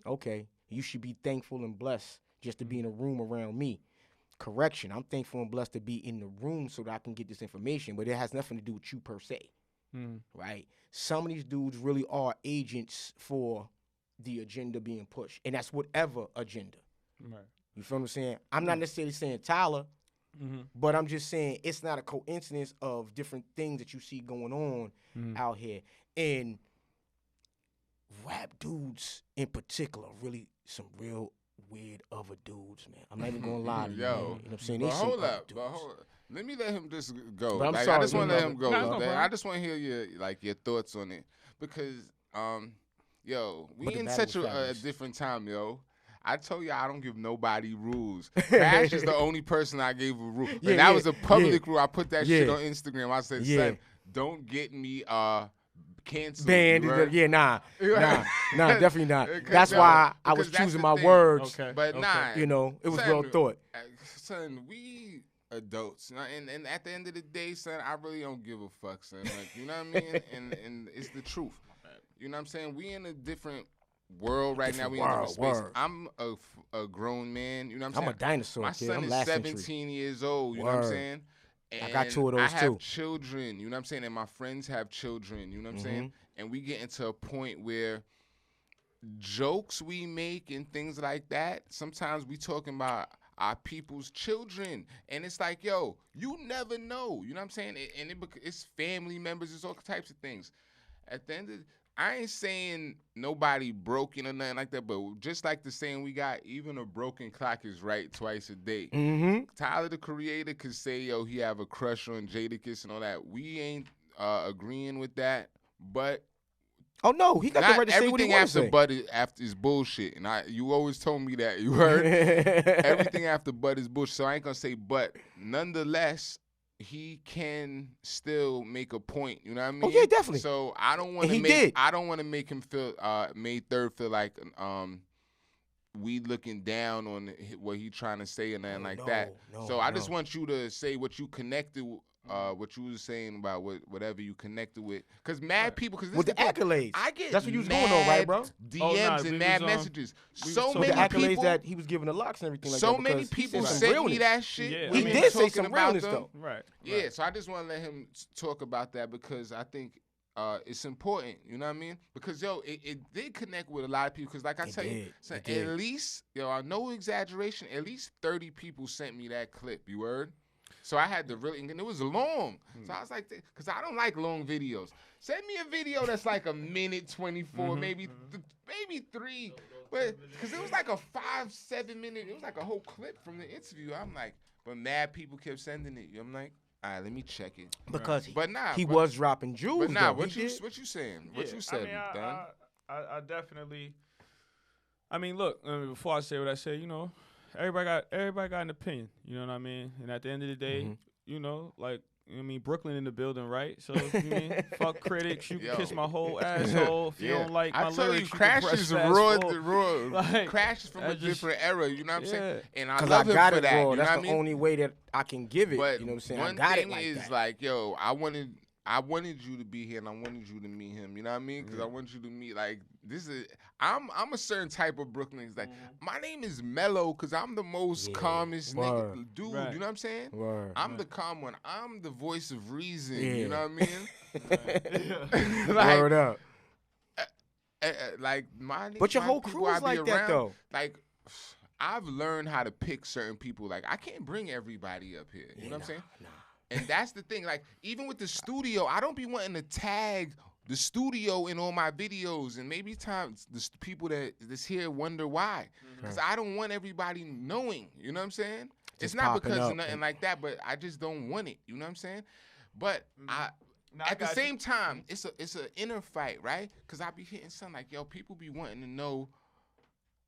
okay, you should be thankful and blessed just to be in a room around me. Correction, I'm thankful and blessed to be in the room so that I can get this information, but it has nothing to do with you per se, right? Some of these dudes really are agents for the agenda being pushed, and that's whatever agenda. Right. You feel what I'm saying? I'm not necessarily saying Tyler, but I'm just saying it's not a coincidence of different things that you see going on out here. And rap dudes in particular, really some real weird other dudes, man. I'm not even gonna lie to you. Yo, man. You know what I'm saying? But They some hold other up, dudes. Let me let him just go. But I'm Like, sorry, I just want to let no, him go. no, with no that. problem. I just want to hear your thoughts on it because yo, we But the in battle such was a fabulous. different time, yo. I told you I don't give nobody rules. Crash is the only person I gave a rule. Like, Yeah, that yeah, was a public yeah. rule. I put that shit Yeah. on Instagram. I said, Yeah. son, don't get me canceled. Band, you heard? yeah, nah, definitely not. Because, That's yo, why I was because that's choosing the my thing. words. Okay. But nah, You know, it was son, well thought. Son, we adults, and at the end of the day, son, I really don't give a fuck, son. Like, you know what I mean? And it's the truth. You know what I'm saying? We in a different world right now. We in a different space. Word. I'm a grown man. You know what I'm I'm saying? a dinosaur, My kid. son I'm is last 17 century. years old. You know what I'm Word. saying? I got two of those, I have too. children. You know what I'm saying? And my friends have children. You know what I'm saying? And we get into a point where jokes we make and things like that, sometimes we talking about our people's children. And it's like, yo, you never know. You know what I'm saying? It's family members. It's all types of things. At the end of I ain't saying nobody broken or nothing like that, but just like the saying we got, even a broken clock is right twice a day. Tyler, the Creator, could say, yo, he have a crush on Jadakiss and all that. We ain't agreeing with that, but Oh no, he got the Not right to say what he everything wants to after say. Bud is bullshit, and you always told me that. You heard everything after Bud is bullshit. So I ain't gonna say, but nonetheless, he can still make a point. You know what I mean? Oh yeah, definitely. So I don't want And to he make did. I don't want to make him feel May Thurd feel like we looking down on what he trying to say and nothing like that. So I just want you to say what you connected. What you was saying about whatever you connected with, because mad people, because with the accolades, I get that's what you was going on, right, bro? DMs and mad messages. So So many the accolades people that he was giving the locks and everything like that. So many people sent me that shit. Yeah, He did say some about realness them. though. Right. Yeah, so I just want to let him talk about that because I think it's important. You know what I mean? Because it did connect with a lot of people. Because like I tell you, so at least no exaggeration, at least 30 people sent me that clip. You heard? So I had to really, and it was long. So I was like, because I don't like long videos. Send me a video that's like a minute 24, maybe 3. But because it was like a 5-7 minute, it was like a whole clip from the interview. I'm like, but mad people kept sending it. I'm like, all right, let me check it. Because he was dropping jewels. But nah, though. what you saying? What you said, Dan? I definitely. I mean, look. Before I say what I say, everybody got an opinion. You know what I mean? And at the end of the day, Brooklyn in the building, right? So fuck critics. You can kiss my whole asshole if you don't like my lyrics. Crash is raw. Crash is from a different era. You know what I'm saying? And I love him for that. Raw. You know That's what I the mean? only way that I can give it. But you know what I'm saying? One I got thing it like is that. like, I wanted you to be here and I wanted you to meet him. You know what I mean? Because I want you to meet I'm a certain type of Brooklyn. Like my name is Mellow because I'm the most calmest nigga, dude. Right. You know what I'm saying? I'm the calm one. I'm the voice of reason. Yeah. You know what I mean? Word up. Like my. But your my whole people crew is I be like that around, though. Like I've learned how to pick certain people. Like I can't bring everybody up here. You know what I'm saying? Nah. And that's the thing. Like even with the studio, I don't be wanting to tag the studio in all my videos, and maybe times the people that's here wonder why, because I don't want everybody knowing. You know what I'm saying? It's not because of nothing like that, but I just don't want it. You know what I'm saying? But at the same time, it's an inner fight, right? Because I be hitting something like, people be wanting to know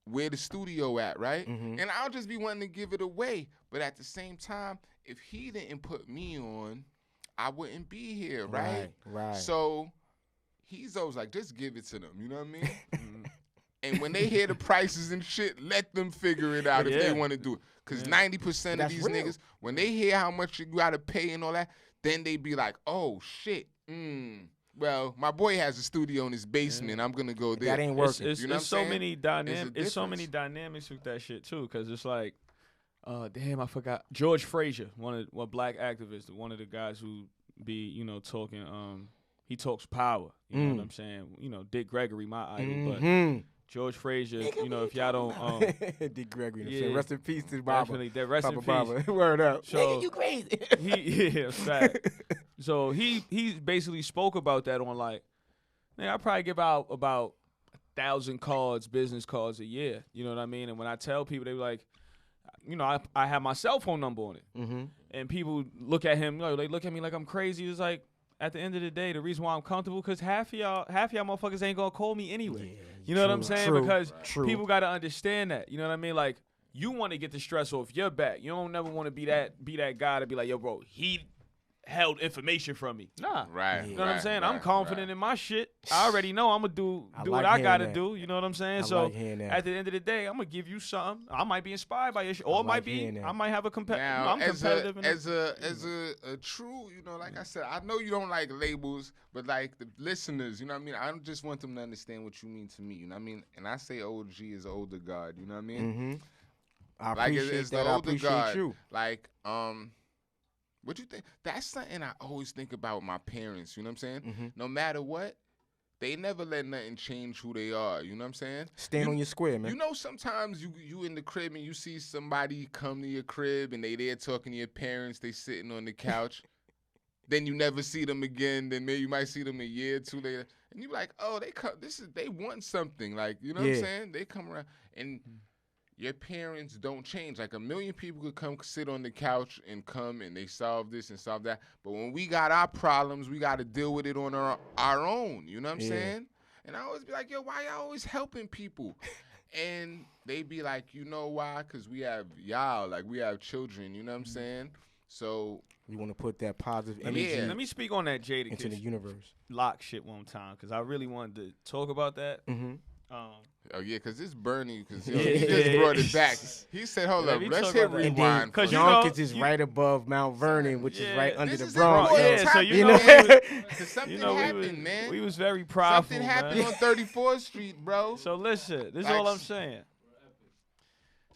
where the studio at, right? And I'll just be wanting to give it away. But at the same time, if he didn't put me on, I wouldn't be here, right? Right. So he's always like, just give it to them. You know what I mean? And when they hear the prices and shit, let them figure it out if they want to do it. Because 90% of these niggas, when they hear how much you got to pay and all that, then they be like, oh, shit. Well, my boy has a studio in his basement. I'm going to go there. That ain't working. It's, you know it's so many dynamics. It's so many dynamics with that shit, too, because it's like, damn, I forgot. George Frazier, one black activist, one of the guys who be, talking, he talks power. You know what I'm saying? Dick Gregory, my idol, but George Frazier, if y'all don't, Dick Gregory, rest in peace to Baba. Definitely, that rest in peace. Word up. So, nigga, you crazy. Fact. So he basically spoke about that on like, man, I probably give out about 1,000 cards, business cards a year. You know what I mean? And when I tell people, they be like, I have my cell phone number on it. And people look at him, they look at me like I'm crazy. It's like, at the end of the day, the reason why I'm comfortable, because half of y'all motherfuckers ain't gonna call me anyway. Yeah, you know what I'm saying? Because people gotta understand that. You know what I mean? Like, you want to get the stress off your back. You don't never want to be that guy to be like, yo, bro, he held information from me. Nah. Right. You know what I'm saying? I'm confident in my shit. I already know I'm going to do what I got to do. You know what I'm saying? So at the end of the day, I'm going to give you something. I might be inspired by your shit. Or I might have a competitive. I'm competitive. As a true, like I said, I know you don't like labels, but like the listeners, you know what I mean? I just want them to understand what you mean to me. You know what I mean? And I say OG is older God. You know what I mean? I appreciate that. I appreciate you. Like, what you think? That's something I always think about with my parents. You know what I'm saying? No matter what, they never let nothing change who they are. You know what I'm saying? Stand on your square, man. Sometimes you in the crib and you see somebody come to your crib and they there talking to your parents. They sitting on the couch. Then you never see them again. Then maybe you might see them a year or two later. And you like, oh, they want something. Like, you know what I'm saying? They come around and your parents don't change. Like 1 million people could come sit on the couch and come and they solve this and solve that. But when we got our problems, we got to deal with it on our own. You know what I'm saying? And I always be like, yo, why y'all always helping people? And they be like, you know why? Because we have y'all, like we have children, you know what I'm saying? So we want to put that positive energy Yeah. Let me speak on that Jada into the Kiss universe. lock shit one time because I really wanted to talk about that. Mm-hmm. oh yeah, because it's Bernie, because Yeah. he just brought it back. He said, hold Let up, me let's talk hit about that. And then rewind. Cause first. you know- Yonkers is right above Mount Vernon, which is right under This the is Bronx. important. Yeah, so you you know, know, Because something you know, happened, man. we was very prideful, Something happened man. on 34th Street, bro. So listen, this is Like, all I'm saying.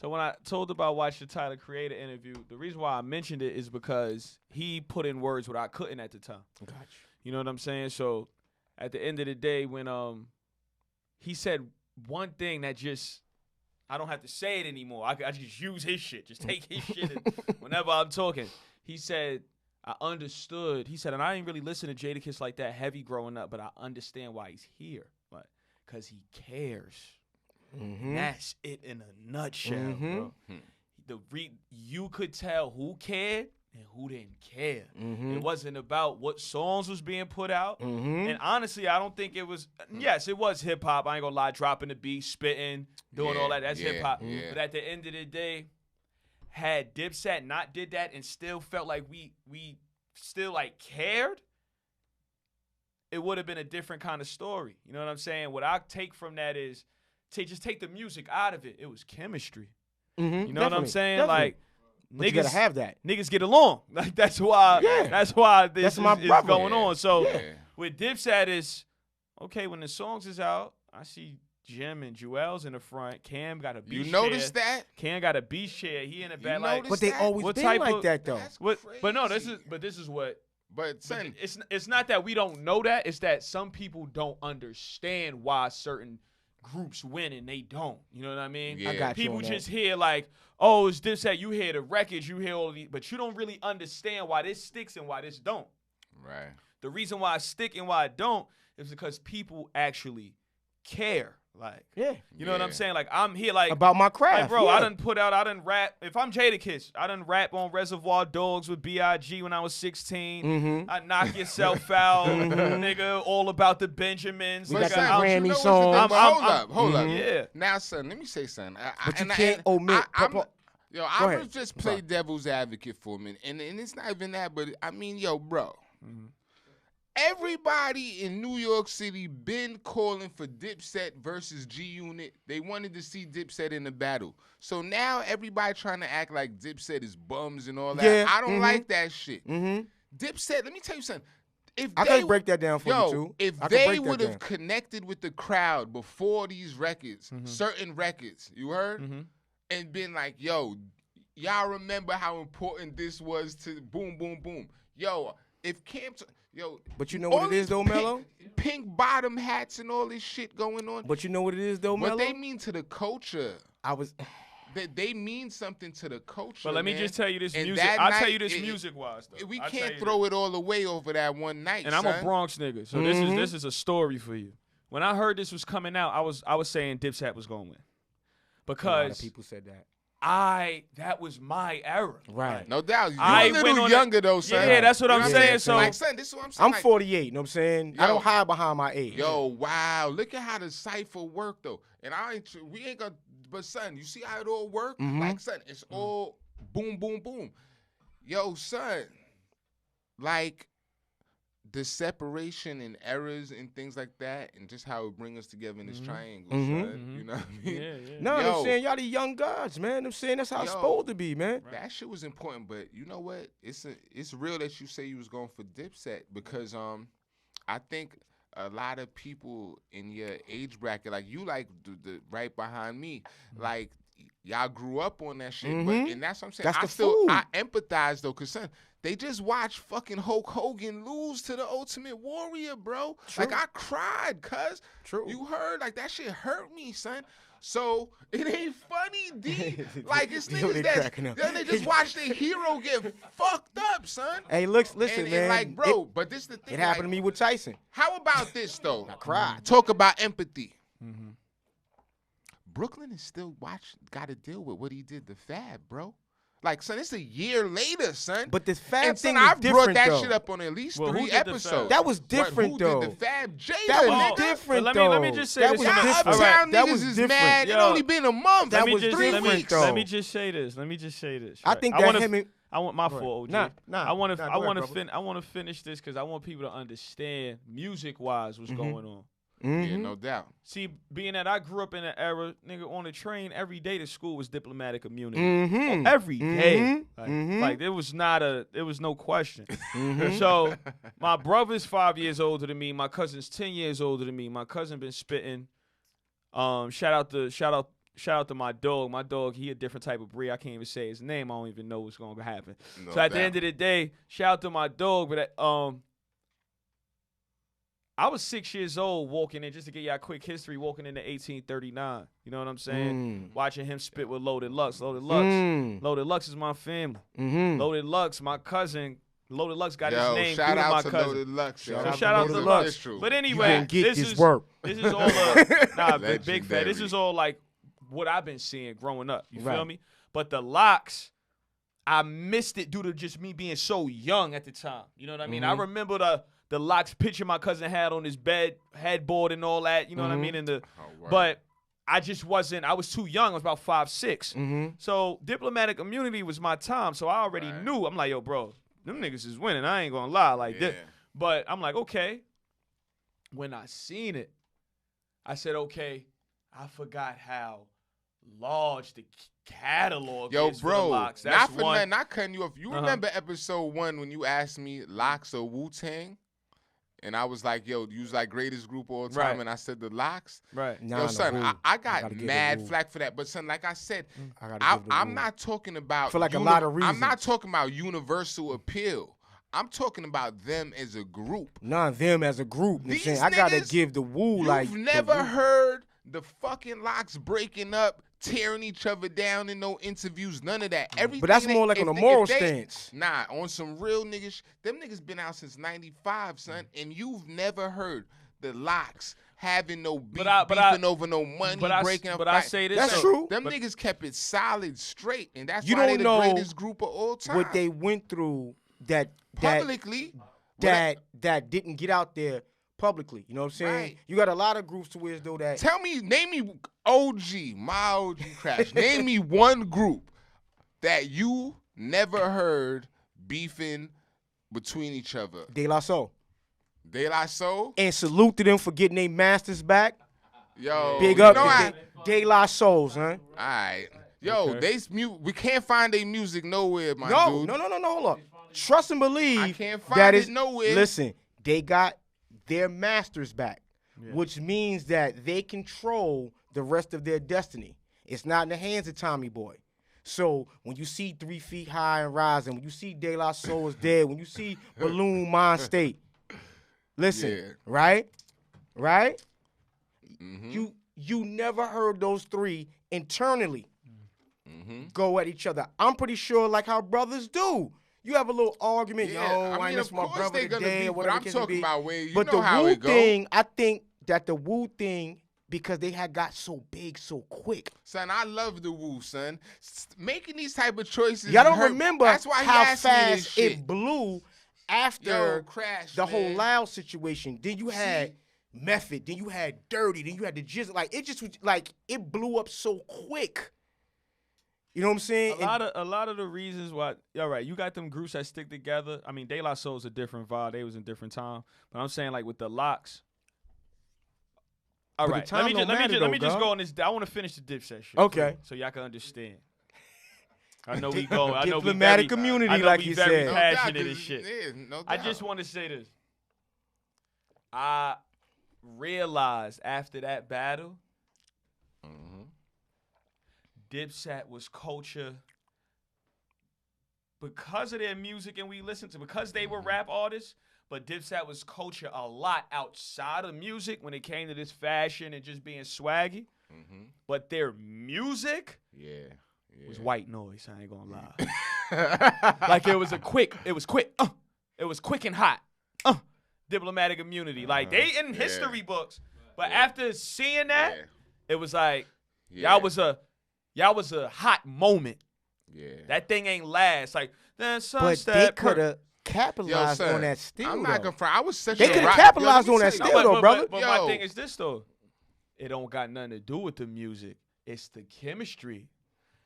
So when I told about Watch the Tyler Creator interview, the reason why I mentioned it is because he put in words what I couldn't at the time. Gotcha. You know what I'm saying? So at the end of the day, when he said one thing that just I don't have to say it anymore. I just use his shit. Just take his shit and whenever I'm talking. He said, I understood. He said, and I didn't really listen to Jadakiss like that heavy growing up, but I understand why he's here. Like, because he cares. Mm-hmm. That's it in a nutshell, Mm-hmm. bro. You could tell who cared and who didn't care. Mm-hmm. It wasn't about what songs was being put out. Mm-hmm. And honestly, I don't think it was. Yes, it was hip hop. I ain't gonna lie, dropping the beat, spitting, doing all that. That's hip hop. yeah. But at the end of the day, had Dipset not did that and still felt like we still like cared, it would have been a different kind of story. You know what I'm saying? What I take from that is just take the music out of it. It was chemistry. Mm-hmm. You know what I'm saying? Definitely. Like But you gotta have that. niggas get along. Like that's why. Yeah. That's why this That's my is brother. going on. So Yeah. with Dipset is okay when the songs is out. I see Jim and Joel's in the front. Cam got a beach You noticed that? Cam got a beach chair. He in the back You like. noticed But they that? always What been type like of- that though. That's But no, crazy. this is what. But But son, it's not that we don't know that. It's that some people don't understand why certain groups win and they don't. You know what I mean? Yeah. I got you People on that. just hear like, oh, it's Dipset. You hear the records, you hear all of these, but you don't really understand why this sticks and why this don't. right. The reason why I stick and why I don't is because people actually care. Like, Yeah. you know what I'm Yeah. saying? Like, I'm here like About my craft. like, bro, yeah. I done rap. If I'm Jadakiss, I done rap on Reservoir Dogs with B.I.G. when I was 16. Mhm. I knock yourself out, nigga. All about the Benjamins. We But got nigga, the son, I'm- Grammy you know song. what's the thing? I'm- Hold up, hold up. Yeah. Now, son, let me say something. But you can't omit. I'm Go gonna ahead. just I'm play sorry. devil's advocate for a minute, and it's not even that, but I mean, yo, bro. Mm-hmm. Everybody in New York City been calling for Dipset versus G Unit. They wanted to see Dipset in the battle. So now everybody trying to act like Dipset is bums and all that. Yeah, I don't mhm. like that shit. Mm-hmm. Dipset, let me tell you something. If I they can break that down for Yo, you too. if I can they break that would have down. connected with the crowd before these records, Mm-hmm. certain records, you heard? Mhm. And been like, yo, y'all remember how important this was to boom, boom, boom. Yo, if But you know what all it is these though, Mello? Pink bottom hats and all this shit going on. But you know what it is though, Mello? What they mean to the culture. I was They mean something to the culture. But let me man. just tell you this And music. that I'll tell night, you this music wise though. We I'll tell can't you throw this. it all away over that one night. And I'm a son. Bronx nigga, so this is a story for you. When I heard this was coming out, I was saying Dipset was gonna win a lot of because people said that. that was my era. Right. No doubt. You're I a went little on younger though, son. Yeah, that's what You I'm know saying. So like, son, this is what I'm saying. I'm like, 48, you know what I'm saying? I Yo. don't hide behind my age. Yo, wow! Look at how the cipher worked though, and we ain't gonna. But son, you see how it all worked? Mhm. Like son, it's all boom, boom, boom. Yo, son, like the separation and errors and things like that, and just how it brings us together in this triangle, Mhm. son. You know what I mean? yeah. No, Yo. I'm saying y'all the young gods, man. I'm saying that's how it's Yo. supposed to be, man. That shit was important, but you know what? It's real that you say you was going for Dipset because I think a lot of people in your age bracket, like you, like the right behind me, like y'all grew up on that shit. But Mhm. and that's what I'm saying. That's I the still food. I empathize though, cause son, they just watched fucking Hulk Hogan lose to the Ultimate Warrior, bro. True. Like I cried, cuz. True. You heard? Like that shit hurt me, son. So it ain't funny, D. Like it's Yo, they niggas cracking up. they just watch their hero get fucked up, son. Hey, listen, and man. like, bro, but this the thing. It happened like, to me with Tyson. How about this though? I cried. Talk about empathy. Mm-hmm. Brooklyn is still got to deal with what he did to Fab, bro. Like, son, it's a year later, son. But this Fab and thing son, was I've different, brought that though. shit up on at least Well, who 3 did the Fab? episodes. That was But different, who though. did the Fab? Jada, That was nigga. different, But though. let me just say that this. was Y'all different. uptown That niggas was is different. mad. It Yo, only been a month. That Let was me just, different, though. Let me just say this. Right. I think I that wanna him and I want my fault, OG. Nah, I want nah, to. go I ahead, want to. brother. I want to finish this because I want people to understand music-wise what's going on. Yeah, no doubt. See, being that I grew up in an era, nigga, on the train every day to school was diplomatic immunity. Every day. Like there was no question. So my brother's 5 years older than me. My cousin's 10 years older than me. My cousin been spitting. Shout out to my dog. My dog, he a different type of breed. I can't even say his name. I don't even know what's gonna happen. No So at the doubt. end of the day, shout out to my dog. But I was 6 years old walking in, just to give y'all a quick history, walking into 1839. You know what I'm saying? Watching him spit with Loaded Lux. Loaded Lux is my family. Loaded Lux, my cousin. Loaded Lux got his name shout through out my to cousin. Loaded Lux. So shout out to Loaded Lux. Official. But You anyway, gonna get this his is work. This is all big fat. This is all like what I've been seeing growing up. You feel Right. me? But the locks, I missed it due to just me being so young at the time. You know what I mean? I remember the locks picture my cousin had on his bed, headboard and all that. You know what I mean? And but I just wasn't. I was too young. I was about 5, 6. So diplomatic immunity was my time. So I already knew. I'm like, yo, bro, them niggas is winning. I ain't gonna lie like this. But I'm like, okay. When I seen it, I said, okay, I forgot how large the catalog Yo, is for bro, the locks. not That's for one. nothing, not cutting you off. You remember episode 1 when you asked me Locks or Wu-Tang? And I was like, yo, you was like greatest group of all time. Right. And I said the Locks. Right. Yo, son, I got gotta give mad the Wu. flack for that. But, son, like I said, I gotta give the I'm Wu. not talking about. For like a lot of I'm not reasons. talking about universal appeal. I'm talking about them as a group. Nah, them as a group. You know what I'm saying? These I gotta niggas, give the Woo You've like. never the Wu. heard the fucking Locks breaking up, tearing each other down in no interviews, none of that. Everything. But that's more like if on a they- moral if they- stance. Nah, on some real niggas. Them niggas been out since '95, son, and you've never heard the Locks having no beef, beefing over no money, breaking up. But I say this. That's though. true. Them niggas kept it solid, straight, and that's You why don't they the know greatest group of all time. What they went through that publicly. that didn't get out there publicly. You know what I'm saying? Right. You got a lot of groups to where as though that. Name me OG, my OG Crash. Name me one group that you never heard beefing between each other. De La Soul. De La Soul? And salute to them for getting their masters back. Yo, Big you up know to De La Souls, huh? All right. Yo, we can't find their music nowhere, my dude. No, hold up. Trust and believe I can't that find is it nowhere. Listen, they got their masters back, which means that they control the rest of their destiny. It's not in the hands of Tommy Boy. So when you see 3 Feet High and Rising, when you see De La Soul is dead, when you see Balloon Mind State, listen, right? You never heard those 3 internally go at each other. I'm pretty sure like how brothers do. You have a little argument, I ain't miss my brother today or whatever. I'm talking about where you but know the how Wu it go. thing, I think that the Wu thing, because they had got so big so quick. Son, I love the Wu, son. Making these type of choices. Y'all don't hurt. remember That's why how he asked me this fast shit. it blew after Yo, Crash, the whole man. Loud situation. Then you had Method. Then you had Dirty. Then you had the Jizz. Like it just was like it blew up so quick. You know what I'm saying? A lot of the reasons why, all right, you got them groups that stick together. I mean, De La Soul's a different vibe. They was in different time. But I'm saying like with the Locks. All But the right, time don't matter, let me though, just God. go on this. I want to finish the Dipset shit. Okay. So y'all can understand. I know we go. I know we Diplomatic very, community, I know like we you very said. passionate and shit. No I doubt. just want to say this. I realized after that battle, Dipset was culture because of their music and we listened to, because they were rap artists, but Dipset was culture a lot outside of music when it came to this fashion and just being swaggy. But their music was white noise, I ain't gonna lie. Like it was quick. It was quick and hot. Diplomatic immunity. Like they in history books. But after seeing that, it was like y'all was a hot moment. Yeah. That thing ain't last. Like, then But sunset. they could have capitalized son, on that still. I'm not gonna front. I was such They a coulda rock- capitalized Yo, let me on that tell you- still, though, brother. But Yo. my thing is this, though. It don't got nothing to do with the music. It's the chemistry.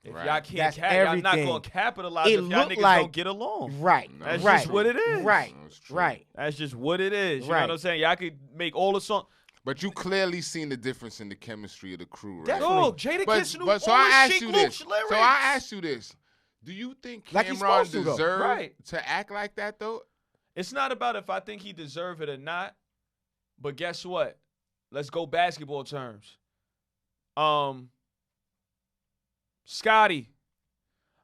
If Right. y'all can't, That's y'all not everything. gonna capitalize It if y'all look niggas like- don't get along. Right. No, That's right. just what it is. Right. That's true. Right. That's just what it is. You know Right. what I'm saying? Y'all could make all the songs. But you clearly seen the difference in the chemistry of the crew, right? Definitely. Oh, Jadakiss knew all so I the asked Sheik you Luke's this. lyrics. So I asked you this. Do you think Like he's Cameron supposed to, though. deserved Right. to act like that though? It's not about if I think he deserve it or not. But guess what? Let's go basketball terms. Scotty,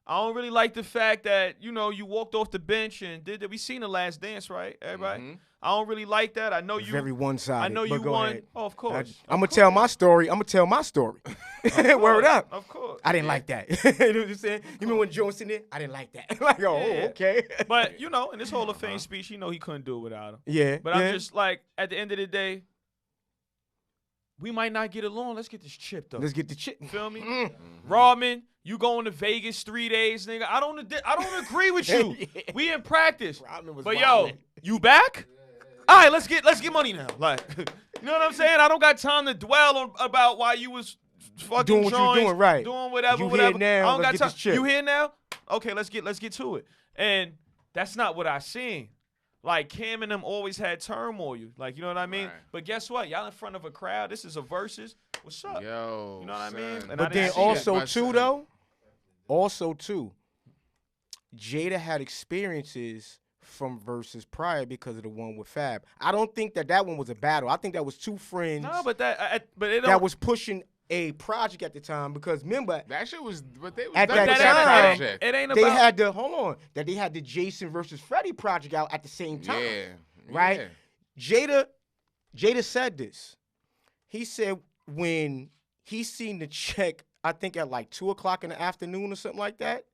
I don't really like the fact that, you walked off the bench and did that. We seen The Last Dance, right? Everybody? Mhm. I don't really like that. I know you. Very one-sided. I know but you go won. ahead. Oh, of course. I'm gonna tell my story. Word up. Of course. I didn't like that. You know what I'm saying? You remember when Jones in there? I didn't like that. Like, oh, Yeah. okay. But, in this Hall of Fame speech, he couldn't do it without him. Yeah. But yeah. I'm just like, at the end of the day, we might not get along. Let's get this chip, though. Let's get the chick. You feel me? Mm-hmm. Rodman, you going to Vegas 3 days, nigga. I don't agree with you. Yeah. We in practice. Rodman was But wild, yo, man. you back? All right, let's get money now. Like, you know what I'm saying? I don't got time to dwell on about why you was fucking Doing what you joints, doing, right. doing whatever, You here whatever. now, I don't let's got get time. this chip. You here now? Okay, let's get to it. And that's not what I seen. Like, Cam and them always had turmoil. Like, you know what I mean? Right. But guess what? Y'all in front of a crowd. This is a versus. What's up? Yo, You know what I mean? son. And I But didn't then see that. also My too, son. though, Jada had experiences from verses prior because of the one with Fab. I don't think that one was a battle. I think that was two friends No, but it don't. that was pushing a project at the time. Because remember, That shit was, but they was At done that with time, project. It ain't they about. had they had the Jason versus Freddie project out at the same time. Yeah, Right? yeah. Jada said this. He said when he seen the check, I think at like 2:00 in the afternoon or something like that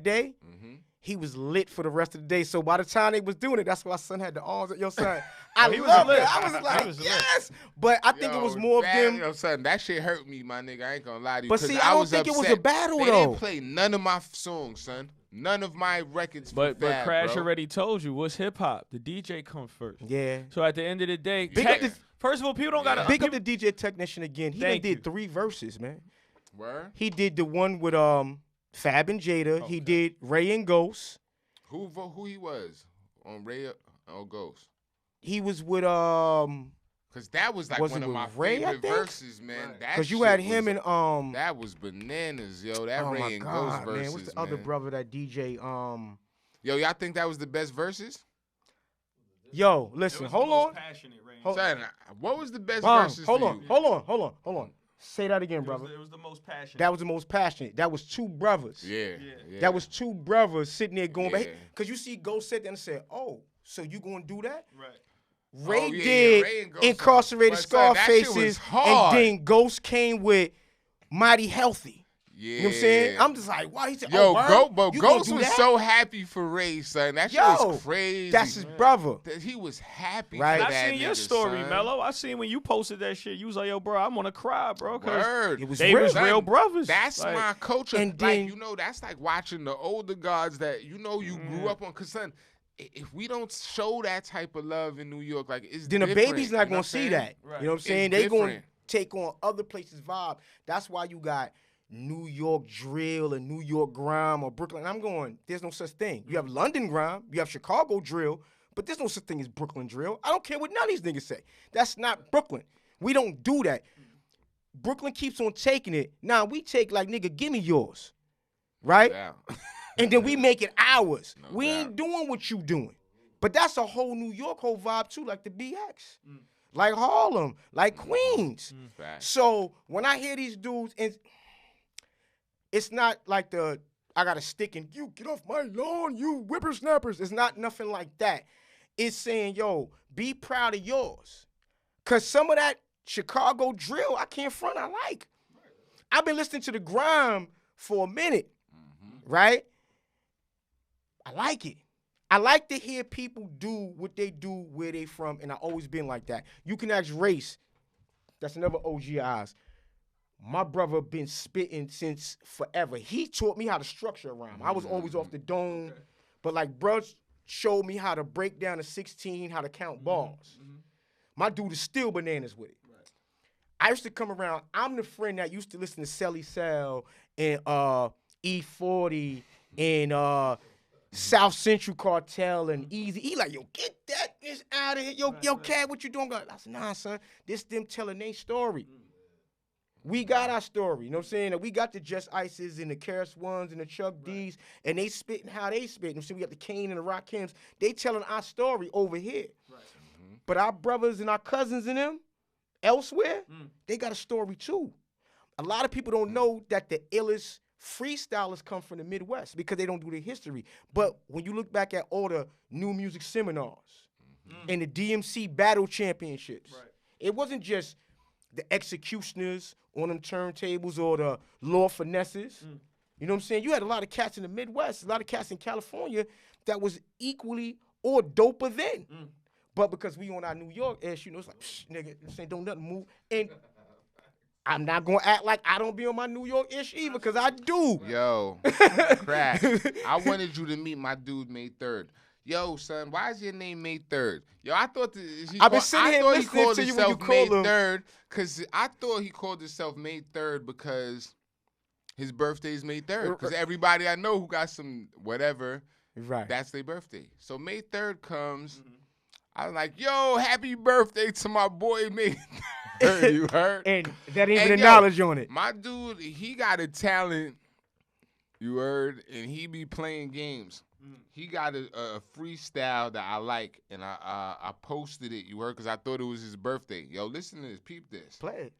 day, Mhm. he was lit for the rest of the day. So by the time they was doing it, that's why son had the arms at your son. I he was love lit. it. I was He like, was lit. yes. But I think it was more of them. Yo, son, that shit hurt me, my nigga. I ain't gonna lie to you. But 'cause see, I don't think it was a upset. battle, They though. didn't play none of my songs, son. None of my records. But for Fab, Crash bro. already told you what's hip hop. The DJ comes first. Yeah. So at the end of the day, Big up first of all, people don't gotta Big up people- the DJ technician again. He done Thank did you. 3 verses, man. Word? He did the one with Fab and Jada. He did Ray and Ghost. Who he was on Ray or Ghost? He was with Cause that was like Was one it of my with Ray, I favorite think? verses, man. That because you shit had him was- and That was bananas, yo. That oh Ray my and God, Ghost verses, man. What's the other brother that DJ Yo, y'all think that was the best verses? Yo, listen, hold on. Hold- Son, what was the best Bong, verses hold for on, you? hold on. Say that again, brother. It was the most passionate. That was the most passionate. That was 2 brothers. Yeah. That was 2 brothers sitting there going back. Yeah. Because you see Ghost sit there and say, oh, so you going to do that? right. Ray Oh, yeah, did Ray and Ghost Incarcerated but son, that shit was Scarfaces, and hard. then Ghost came with Mighty Healthy. Yeah. You know what I'm saying? I'm just like, why? He said, Yo, oh, word? You gonna Ghost do was that? so happy for Ray, son. That shit Yo, was crazy. That's his brother. He was happy Right. for I that seen your nigga, story, son. Mello. I seen when you posted that shit. You was like, yo, bro, I'm gonna cry, bro. Cause Word. It was they real. was Son, real brothers. That's Like, my culture. And then- like, that's like watching the older gods that you grew up on. Cause son, if we don't show that type of love in New York, like it's Then the different, baby's you not know gonna what I'm see saying? that. Right. You know what I'm saying? It's They gonna different. take on other places' vibe. That's why you got New York drill and New York grime or Brooklyn. I'm going, there's no such thing. You have London grime, you have Chicago drill, but there's no such thing as Brooklyn drill. I don't care what none of these niggas say. That's not Brooklyn. We don't do that. Brooklyn keeps on taking it. Now we take like, nigga, give me yours. Right? Yeah. And then we make it ours. No We doubt. ain't doing what you doing. But that's a whole New York whole vibe too, like the BX. Like Harlem, like Queens. Facts. So when I hear these dudes, and it's not like I got a stick and you get off my lawn, you whippersnappers. It's not nothing like that. It's saying, yo, be proud of yours. Cause some of that Chicago drill, I can't front, I like. I've been listening to the grime for a minute, right? I like it. I like to hear people do what they do where they from, and I always been like that. You can ask Race, that's another OG of ours. my brother been spitting since forever. He taught me how to structure a rhyme. I was always off the dome, but like bro showed me how to break down to 16, how to count bars. My dude is still bananas with it. Right. I used to come around. I'm the friend that used to listen to Selly Cell and E40 and South Central Cartel and Easy. He like, yo, get that this out of here. Yo, Cat, what you doing? I said, nah, son, this them telling their story. We got our story, you know what I'm saying? And we got the Just Ices and the Karis Ones and the Chuck D's, and they spitting how they spit. You know what I'm saying? We got the Kane and the Rakims. They telling our story over here. Right. But our brothers and our cousins and them elsewhere, they got a story too. A lot of people don't know that the illest freestylers come from the Midwest because they don't do the history. But when you look back at all the new music seminars and the DMC battle championships, it wasn't just the executioners on them turntables or the law finesses. You know what I'm saying? You had a lot of cats in the Midwest, a lot of cats in California that was equally or doper then. But because we on our New York ish, you know, it's like, nigga, this ain't don't nothing move. And I'm not gonna act like I don't be on my New York ish either, because I do. Yo, Crash, I wanted you to meet my dude May Thurd. Yo, son, why is your name May Thurd? Yo, I thought I've been sitting here listening to you when you call him May Thurd, because I thought he called himself May Thurd because his birthday is May 3rd. Because everybody I know who got some whatever, that's their birthday. So May 3rd comes. I was like, yo, happy birthday to my boy May 3rd, you heard? And that ain't even the knowledge on it. My dude, he got a talent, you heard, and he be playing games. He got a freestyle that I like, and I posted it, you heard, because I thought it was his birthday. Yo, listen to this. Peep this. Play it.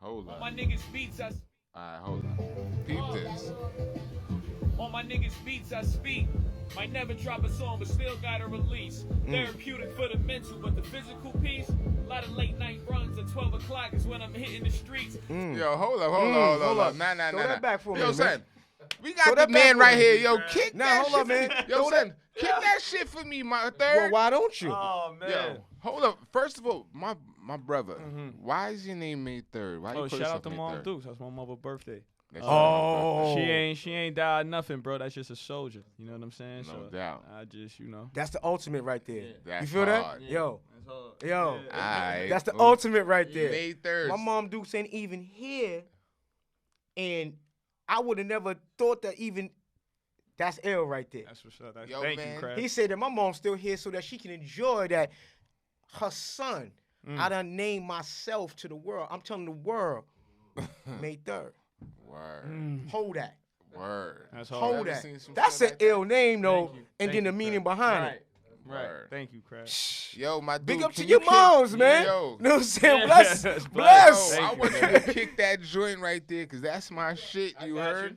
Hold on. All my niggas beats us. All right, hold on. Peep this. All my niggas beats I speak. Might never drop a song, but still got a release. Therapeutic for the mental, but the physical piece. A lot of late night runs at 12 o'clock is when I'm hitting the streets. Yo, hold up. Nah. Throw that back for me, Yo, son. man. We got the man right here. Yo, kick nah, that hold shit up, man. for me. Yo, son, kick that shit for me, my third. Well, why don't you? Oh, man. Yo, hold up. First of all, my brother, why is your name May 3rd? Why you put shout yourself out to May Mom 3rd? Dukes. That's my mother's birthday. That's She ain't died nothing, bro. That's just a soldier. You know what I'm saying? No doubt. I just, you know. That's the ultimate right there. That's you feel hard. that? Yo. That's hard. Yo. Alright. That's the ultimate right there. May 3rd. My mom Dukes ain't even here, and I would have never thought that even that's ill right there. That's what's up. Yo, Thank man. you, Craig. He said that my mom's still here so that she can enjoy that her son. I done named myself to the world. I'm telling the world, May 3rd. Word. Hold that. Word. That's hard. Hold Ever that. seen some That's shit an like that? ill name though, Thank you. and Thank then the you, meaning Craig. behind Right. it. Right. Word. Thank you, Craig. Yo, my dude. Big up to can your you kick- moms, man. Yo. You know what I'm saying? Yes. Bless. Bless. Yo, I Thank want you, you to kick that joint right there, because that's my shit, you got heard?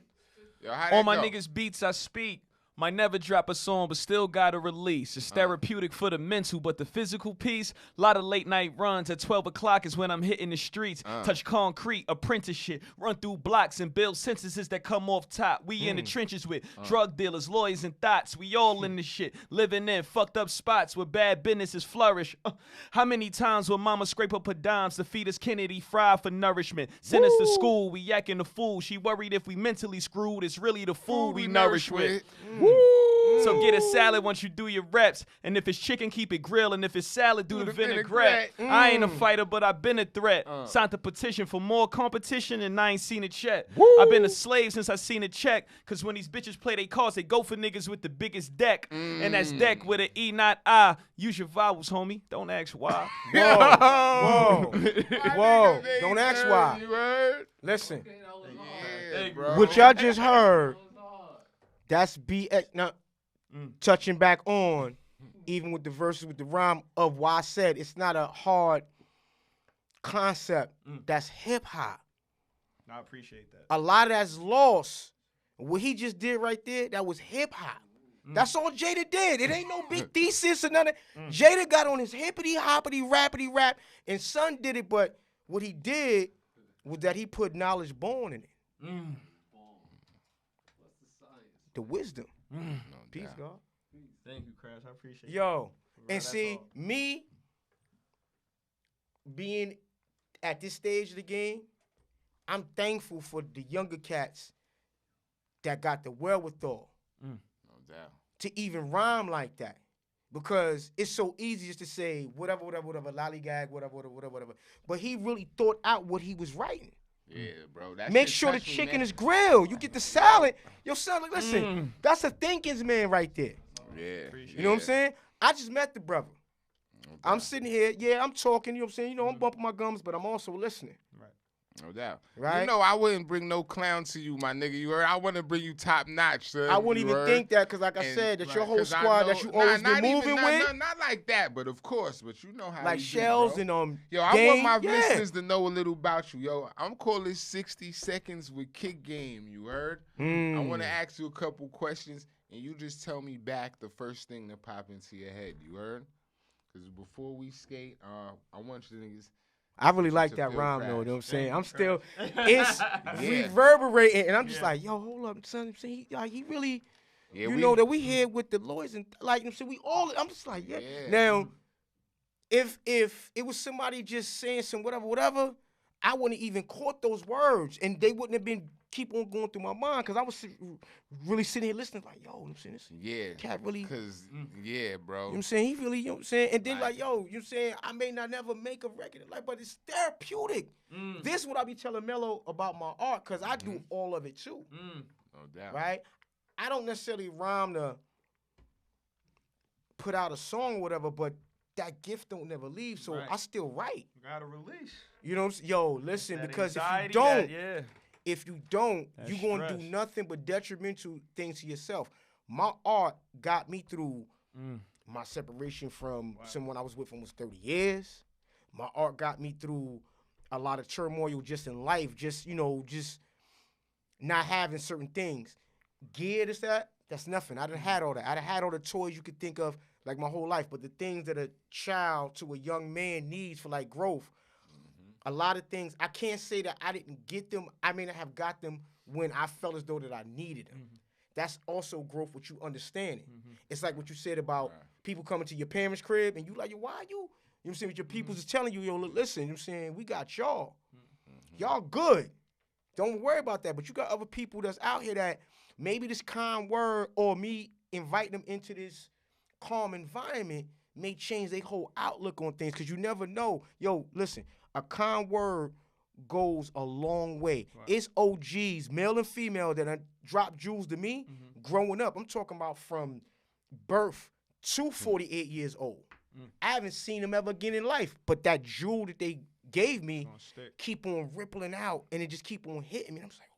Yo, how All that my go? niggas beats I speak. Might never drop a song, but still got a release. It's therapeutic for the mental, but the physical piece. Lot of late night runs at 12 o'clock is when I'm hitting the streets. Touch concrete, apprenticeship, run through blocks and build sentences that come off top. We in the trenches with drug dealers, lawyers, and thoughts. We all in this shit, living in fucked up spots where bad businesses flourish. How many times will mama scrape up her dimes to feed us Kennedy Fried for nourishment? Send us to school, we yakking the fool. She worried if we mentally screwed, it's really the food we nourish with. So get a salad once you do your reps. And if it's chicken, keep it grilled. And if it's salad, do the vinaigrette. I ain't a fighter, but I've been a threat. Signed a petition for more competition and I ain't seen it yet. I've been a slave since I seen it check. Cause when these bitches play they cards, they go for niggas with the biggest deck. And that's deck with an E, not I. Use your vowels, homie. Don't ask why. Whoa. Whoa. Don't ask why. You heard? Listen. Yeah, bro. What y'all just heard, that's BX. Now, touching back on, even with the verses, with the rhyme of why I said it's not a hard concept. That's hip hop. I appreciate that. A lot of that's lost. What he just did right there, that was hip hop. That's all Jada did. It ain't no big thesis or nothing. Jada got on his hippity hoppity rappity rap, and Son did it. But what he did was that he put knowledge born in it. The wisdom. Peace, God. Thank you, Crash. I appreciate it. Yo, and that's see, all. me being at this stage of the game, I'm thankful for the younger cats that got the wherewithal No doubt. to even rhyme like that. Because it's so easy just to say whatever, lollygag, whatever. But he really thought out what he was writing. Yeah, bro. That Make shit sure the touched me, chicken man. is grilled. You get the salad. Yo, son, like, listen, that's a thinking's man right there. Yeah. You know what I'm saying? I just met the brother. I'm sitting here, I'm talking, you know what I'm saying? You know, I'm bumping my gums, but I'm also listening. No doubt. Right? You know, I wouldn't bring no clown to you, my nigga. You heard? I want to bring you top notch, son. I wouldn't You even heard? think that because, like I And- said, that your right, whole 'cause I squad know- that you always not been even- moving not, with, Not like that, but of course. But you know how like you Shells do, bro. and Yo, I want my Dame, listeners to know a little about you. Yo, I'm calling 60 seconds with Kick Game. You heard? I want to ask you a couple questions, and you just tell me back the first thing that pop into your head. You heard? Because before we skate, I want you niggas. I really to like that feel rhyme, though. Crash. You know what I'm saying? Thank I'm you, still, Crash. it's Yeah. reverberating, and I'm just like, yo, hold up, son. I'm saying he really, Yeah, you know that we here with the lawyers and like, you know, so we all. I'm just like, yeah. Yeah. Now, if it was somebody just saying some whatever, I wouldn't even caught those words, and they wouldn't have been keep on going through my mind because I was really sitting here listening, like, yo, you know what I'm saying, this Yeah. cat really. Because, yeah, bro. You know what I'm saying? He really, you know what I'm saying? And then, Right. like, yo, you know what I'm saying? I may not never make a record, like, but it's therapeutic. This is what I be telling Mello about my art, because I do all of it too, No doubt. right? I don't necessarily rhyme to put out a song or whatever, but that gift don't never leave, so Right. I still write. You gotta release. You know what I'm saying? Yo, listen, That because anxiety, if you don't, that- if you don't, That you're going to do stress. nothing but detrimental things to yourself. My art got me through my separation from someone I was with for almost 30 years. My art got me through a lot of turmoil just in life, just, you know, just not having certain things. Gear, that's nothing. I done had all that. I done had all the toys you could think of like my whole life, but the things that a child to a young man needs for like growth, a lot of things, I can't say that I didn't get them. I may not have got them when I felt as though that I needed them. That's also growth, what you understanding. It's like what you said about people coming to your parents' crib and you like, yo, why you? You know what I'm saying? Your people's is telling you, yo, listen, you know what I'm saying? We got y'all. Y'all good. Don't worry about that. But you got other people that's out here that maybe this kind word or me inviting them into this calm environment may change their whole outlook on things because you never know. Yo, listen, a kind word goes a long way. Right. It's OGs, male and female, that done dropped jewels to me growing up. I'm talking about from birth to 48 years old. I haven't seen them ever again in life, but that jewel that they gave me Gonna stick. keep on rippling out and it just keep on hitting me. I'm just like,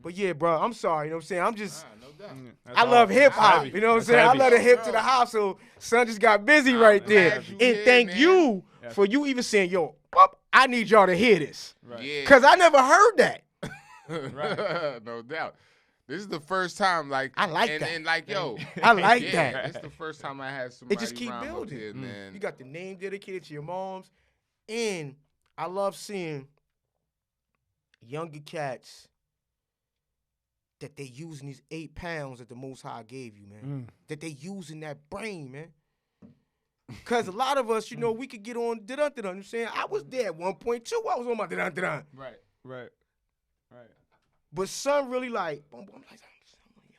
but yeah, bro, I'm sorry. You know what I'm saying? I'm just, No doubt. I love hip hop. heavy. You know what I'm That's saying? I heavy. love the hip to the house. So son just got busy right there. glad you And here, thank man. you Yes. for you even saying, yo, I need y'all to hear this. Right. Yeah. Because I never heard that. No doubt. This is the first time, like, I like and, that. And like, yo, I like yeah, that. It's the first time I had somebody It just keep rhyme up building. here, man. You got the name dedicated to your moms. And I love seeing younger cats that they using these 8 pounds that the Most High gave you, man. That they using that brain, man. Because a lot of us, you know, we could get on dun-dun-dun. You know what I'm saying? I was there at 1.2. I was on my dun-dun-dun. Right. But son really like, boom, boom. I'm like,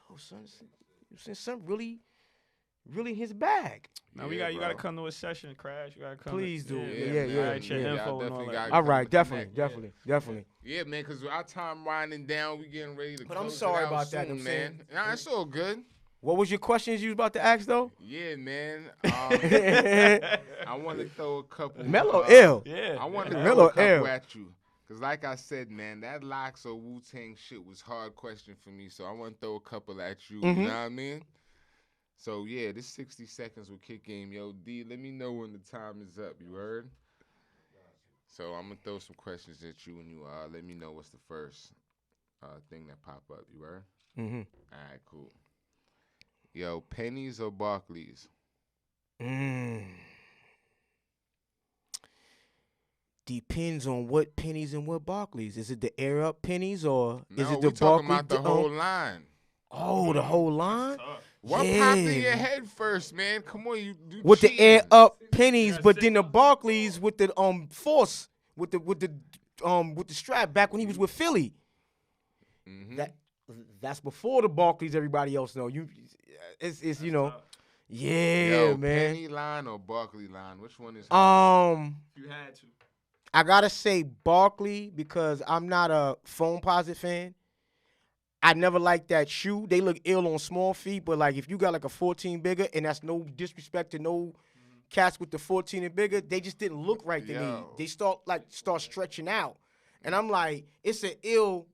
yo, son, you know what I'm saying? Son really his bag. Now Yeah, you gotta bro. come to a session, Crash. You gotta come. Please do. Yeah, Yeah, man. yeah, Write your yeah. I info and all definitely that. gotta All come right, and definitely. connect. Yeah, man, because our time winding down, we getting ready to But I'm close sorry it out about that, soon, I'm man. saying. Nah, it's all good. What was your questions you was about to ask, though? Yeah, man. I want to throw a couple. Mellow ill. Yeah. I want to throw Mellow a couple L. at you. Because like I said, man, that Locks or Wu-Tang shit was hard question for me. So I want to throw a couple at you. You know what I mean? So, yeah, this 60 seconds with Kick Game. Yo, D, let me know when the time is up. You heard? So I'm going to throw some questions at you and you let me know what's the first thing that pop up. You heard? Mm-hmm. All right, cool. Yo, Pennies or Barclays? Depends on what pennies and what Barclays. Is it the air up pennies or is No, it the we talking Barclays? about the whole line. Oh, the whole line? What popped in Yeah. your head first, man? Come on, you With the cheating. air up pennies, but then the Barclays with the force, with the with the strap back when he was with Philly. Mm-hmm. That's before the Barclays everybody else know. It's you know. Yeah, Yo, man. Penny line or Barkley line? Which one is? If you had to. I gotta say Barkley because I'm not a Phone Posit fan. I never liked that shoe. They look ill on small feet, but like if you got like a 14 bigger, and that's no disrespect to no cats with the 14 and bigger, they just didn't look right to me. Yo. They start stretching out, and I'm like, it's an ill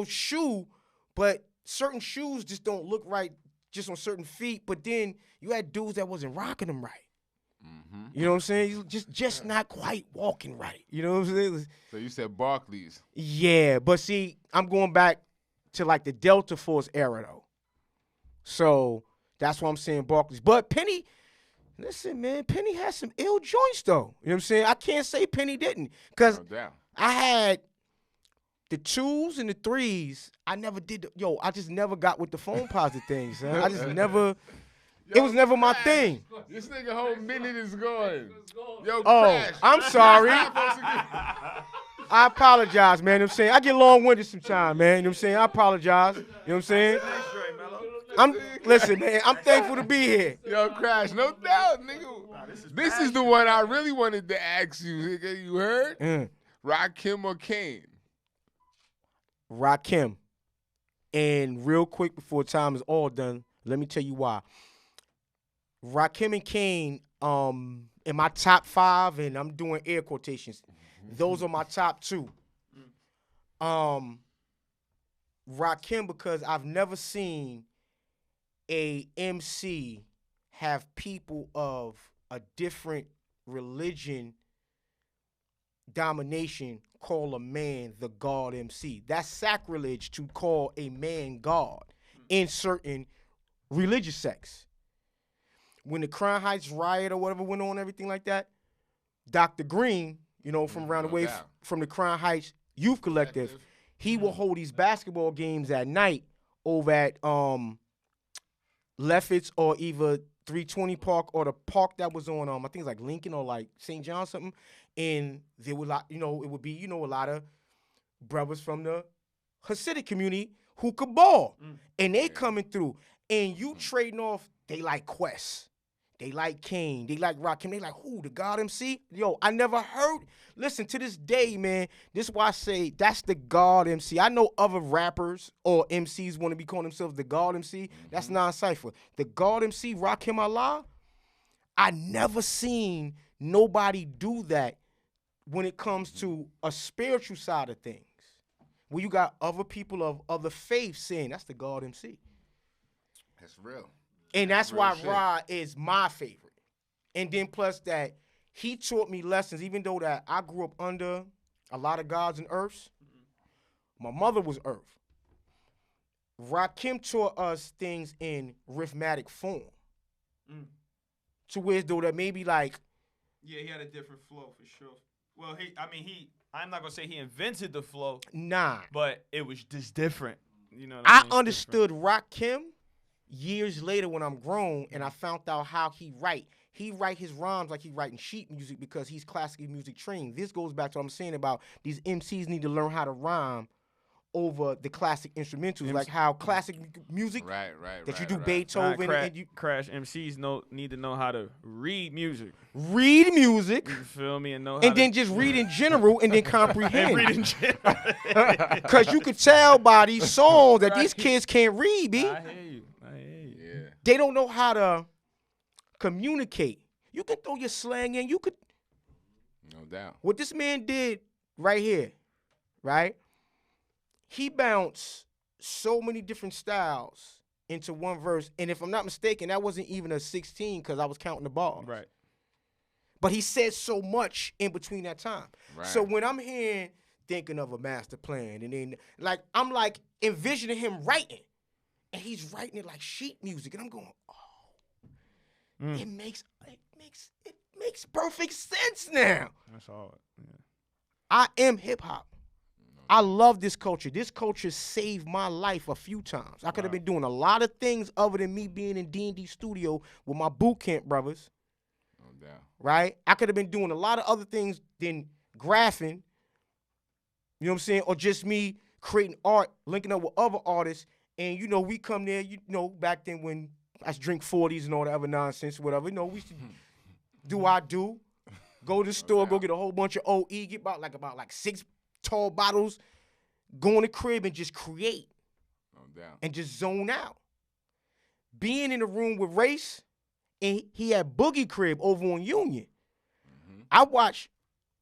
shoe, but certain shoes just don't look right just on certain feet. But then you had dudes that wasn't rocking them right. Mm-hmm. You know what I'm saying? Just not quite walking right. You know what I'm saying? So you said Barclays. Yeah, but see, I'm going back to like the Delta Force era though. So that's why I'm saying Barclays. But Penny, listen, man, Penny had some ill joints though. You know what I'm saying? I can't say Penny didn't. Because No doubt. I had the 2s and the 3s. I never did. I just never got with the Phone Posit things. Son. I just never. It was never my thing. This nigga whole minute is going. Yo, Oh, Crash. I'm sorry. I apologize, man. You know what I'm saying? I get long-winded sometimes, man. You know what I'm saying? I apologize. You know what I'm saying? Listen, man, I'm thankful to be here. Yo, Crash, no doubt, nigga. This is the one I really wanted to ask you, nigga. You heard? Rakim or Kane? Rakim. And real quick before time is all done, let me tell you why. Rakim and Kane, in my top 5, and I'm doing air quotations, those are my top 2. Rakim, because I've never seen a MC have people of a different religion domination call a man the God MC. That's sacrilege to call a man God in certain religious sects. When the Crown Heights riot or whatever went on, everything like that, Dr. Green, from around the way from the Crown Heights Youth Collective, he will hold these basketball games at night over at Lefferts or either 320 Park or the park that was on I think it's like Lincoln or like St. John something, and there were it would be a lot of brothers from the Hasidic community who could ball, and they coming through, and you trading off. They like Quest. They like Kane. They like Rakim. They like, who, the God MC? Yo, I never heard. Listen, to this day, man, this is why I say that's the God MC. I know other rappers or MCs want to be calling themselves the God MC. That's non-cypher. The God MC, Rakim Allah, I never seen nobody do that when it comes to a spiritual side of things. Where you got other people of other faiths saying that's the God MC. That's real. And that's why Ra is my favorite. And then plus that he taught me lessons, even though that I grew up under a lot of gods and earths. My mother was earth. Rakim taught us things in rhythmatic form. To where though that maybe like. Yeah, he had a different flow for sure. Well, I'm not gonna say he invented the flow. Nah. But it was just different. You know what I mean? understood Rakim years later when I'm grown, and I found out how he write. He write his rhymes like he writing sheet music because he's classical music trained. This goes back to what I'm saying about these MCs need to learn how to rhyme over the classic instrumentals, like how classic music that you do Beethoven and you Crash MCs need to know how to read music. Read music. You feel me? And know how and then just read in general and then comprehend. Read in general. Because you could tell by these songs that these kids can't read, B. I hear you. Yeah. They don't know how to communicate. You can throw your slang in. You could. No doubt. What this man did right here, right? He bounced so many different styles into one verse. And if I'm not mistaken, that wasn't even a 16 because I was counting the bars. Right. But he said so much in between that time. Right. So when I'm here thinking of a master plan, and then I'm like envisioning him writing. And he's writing it like sheet music. And I'm going, it makes perfect sense now. That's all. Yeah. I am hip hop. I love this culture. This culture saved my life a few times. I could have been doing a lot of things other than me being in D&D studio with my boot camp brothers. 'Right? Right. I could have been doing a lot of other things than graphing, You know what I'm saying? Or just me creating art, linking up with other artists. And, you know, we come there, you know, back then when I drink 40s and all the other nonsense, whatever, you know, we used to do what I do. Go to the store, go get a whole bunch of OE, get about 6 tall bottles, go in the crib and just create. No doubt. And just zone out. Being in the room with Race, and he had Boogie Crib over on Union. I watched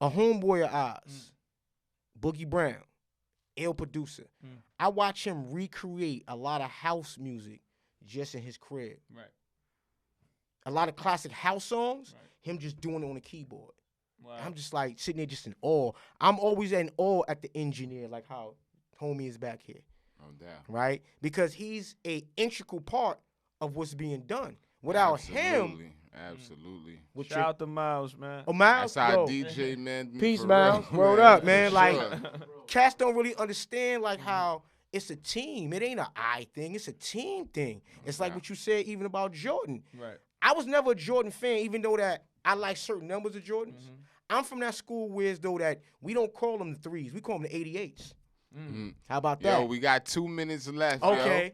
a homeboy of ours, Boogie Brown, ill producer. I watched him recreate a lot of house music just in his crib. Right. A lot of classic house songs, him just doing it on the keyboard. Wow. I'm just like sitting there just in awe. I'm always in awe at the engineer, like how homie is back here. No doubt. Right? Because he's a integral part of what's being done. Without him. Absolutely. Shout out to Miles, man. Oh, Miles? That's our Yo. DJ, man. Peace, For Miles. real, Word up, man. for Like, sure. cats don't really understand, like, how it's a team. It ain't an I thing. It's a team thing. It's like what you said even about Jordan. Right. I was never a Jordan fan, even though that I like certain numbers of Jordans. I'm from that school where as though that we don't call them the 3s. We call them the 88s. How about that? Yo, we got 2 minutes left, Okay.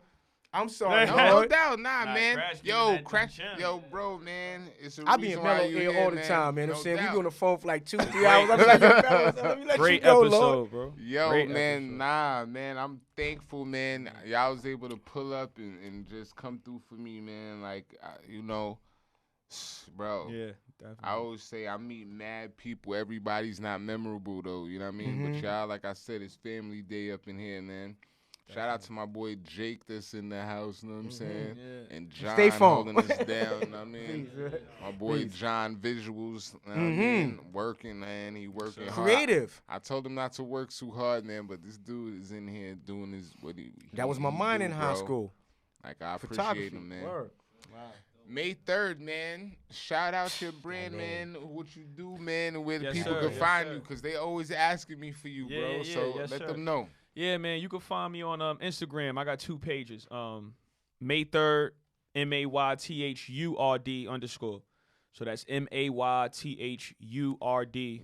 I'm sorry. No doubt, man. Crash, Yo, give me that Crash, gym. yo, bro, man. It's a I be in reason why mellow you air here, all the man. time, man. No I'm saying we doubt. be on the phone for like 2-3 hours. I'm like, yo, fellas, let me let Great you go, episode, Lord. bro. Yo, Great man, episode. nah, man. I'm thankful, man. Y'all was able to pull up and just come through for me, man. Like, you know, bro. Yeah, definitely. I always say I meet mad people. Everybody's not memorable, though. You know what I mean? But y'all, like I said, it's family day up in here, man. Shout out to my boy Jake that's in the house, you know what I'm saying? Yeah. And John Stay phone. holding us down, you know what I mean? My boy John Visuals, you know what I mean? Working, man. He working hard. Creative. I told him not to work too hard, man, but this dude is in here doing his what he That was my he mind do, in high bro. school. Like, I appreciate Photography. him, man. Word. May 3rd, man. Shout out your brand, man. What you do, man, and where the Yes, people sir. can Yes, find sir. you, because they always asking me for you, Yeah, bro. yeah, So yes, let sir. them know. Yeah, man, you can find me on Instagram. I got 2 pages. May Thurd, MAYTHURD_. So that's MAYTHURD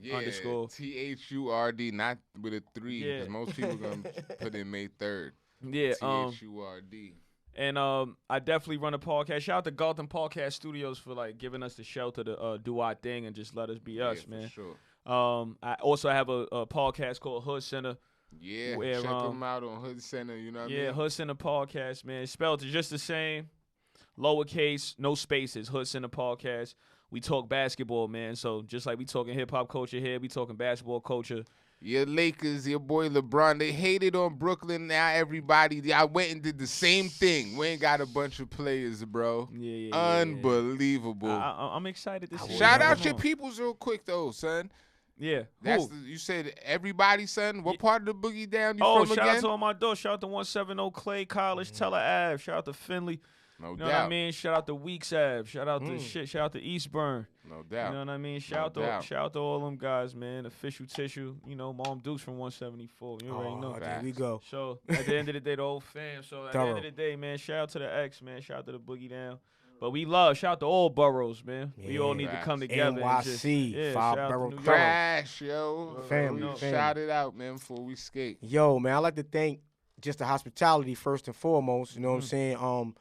_. THURD, not with a 3, Yeah. because most people gonna put in May 3rd. Yeah. THURD. And I definitely run a podcast. Shout out to Gotham Podcast Studios for like giving us the shelter to do our thing and just let us be us, Yeah, man. for sure. I also have a podcast called Hood Center. Yeah, Where, check them out on Hood Center, you know what I Yeah, mean? Hood Center Podcast, man. Spelled just the same. Lowercase, no spaces. Hood Center Podcast. We talk basketball, man. So just like we talking hip hop culture here, we talking basketball culture. Your Lakers, your boy LeBron, they hated on Brooklyn. Now everybody, I went and did the same thing. We ain't got a bunch of players, bro. Yeah. Unbelievable. I'm excited to see. Shout what's out going your on. peoples real quick, though, son. Yeah. That's Who? you said everybody, son. What part of the Boogie Down you Oh, from shout again? out to all my doors. Shout out to 170 Clay College, Teller Ave. Shout out to Finley. No You know doubt. what I mean? Shout out to Weeks Ave. Shout out to Shout out to Eastburn. No You doubt. know what I mean? No Shout doubt. out to all them guys, man. Official Tissue. You know, Mom Dukes from 174. You already know. Oh, there we go. So at the end of the day, the whole fam. So at the Thorough. end of the day, man, shout out to the X, man. Shout out to the Boogie Down. But we shout out to all boroughs, man. We all need to come Facts. together. and just, NYC, yeah, 5 shout out to borough New York. thorough. Crash, yo. Family, We family. shout it out, man, before we skate. Yo, man, I like to thank just the hospitality first and foremost. You know what I'm saying?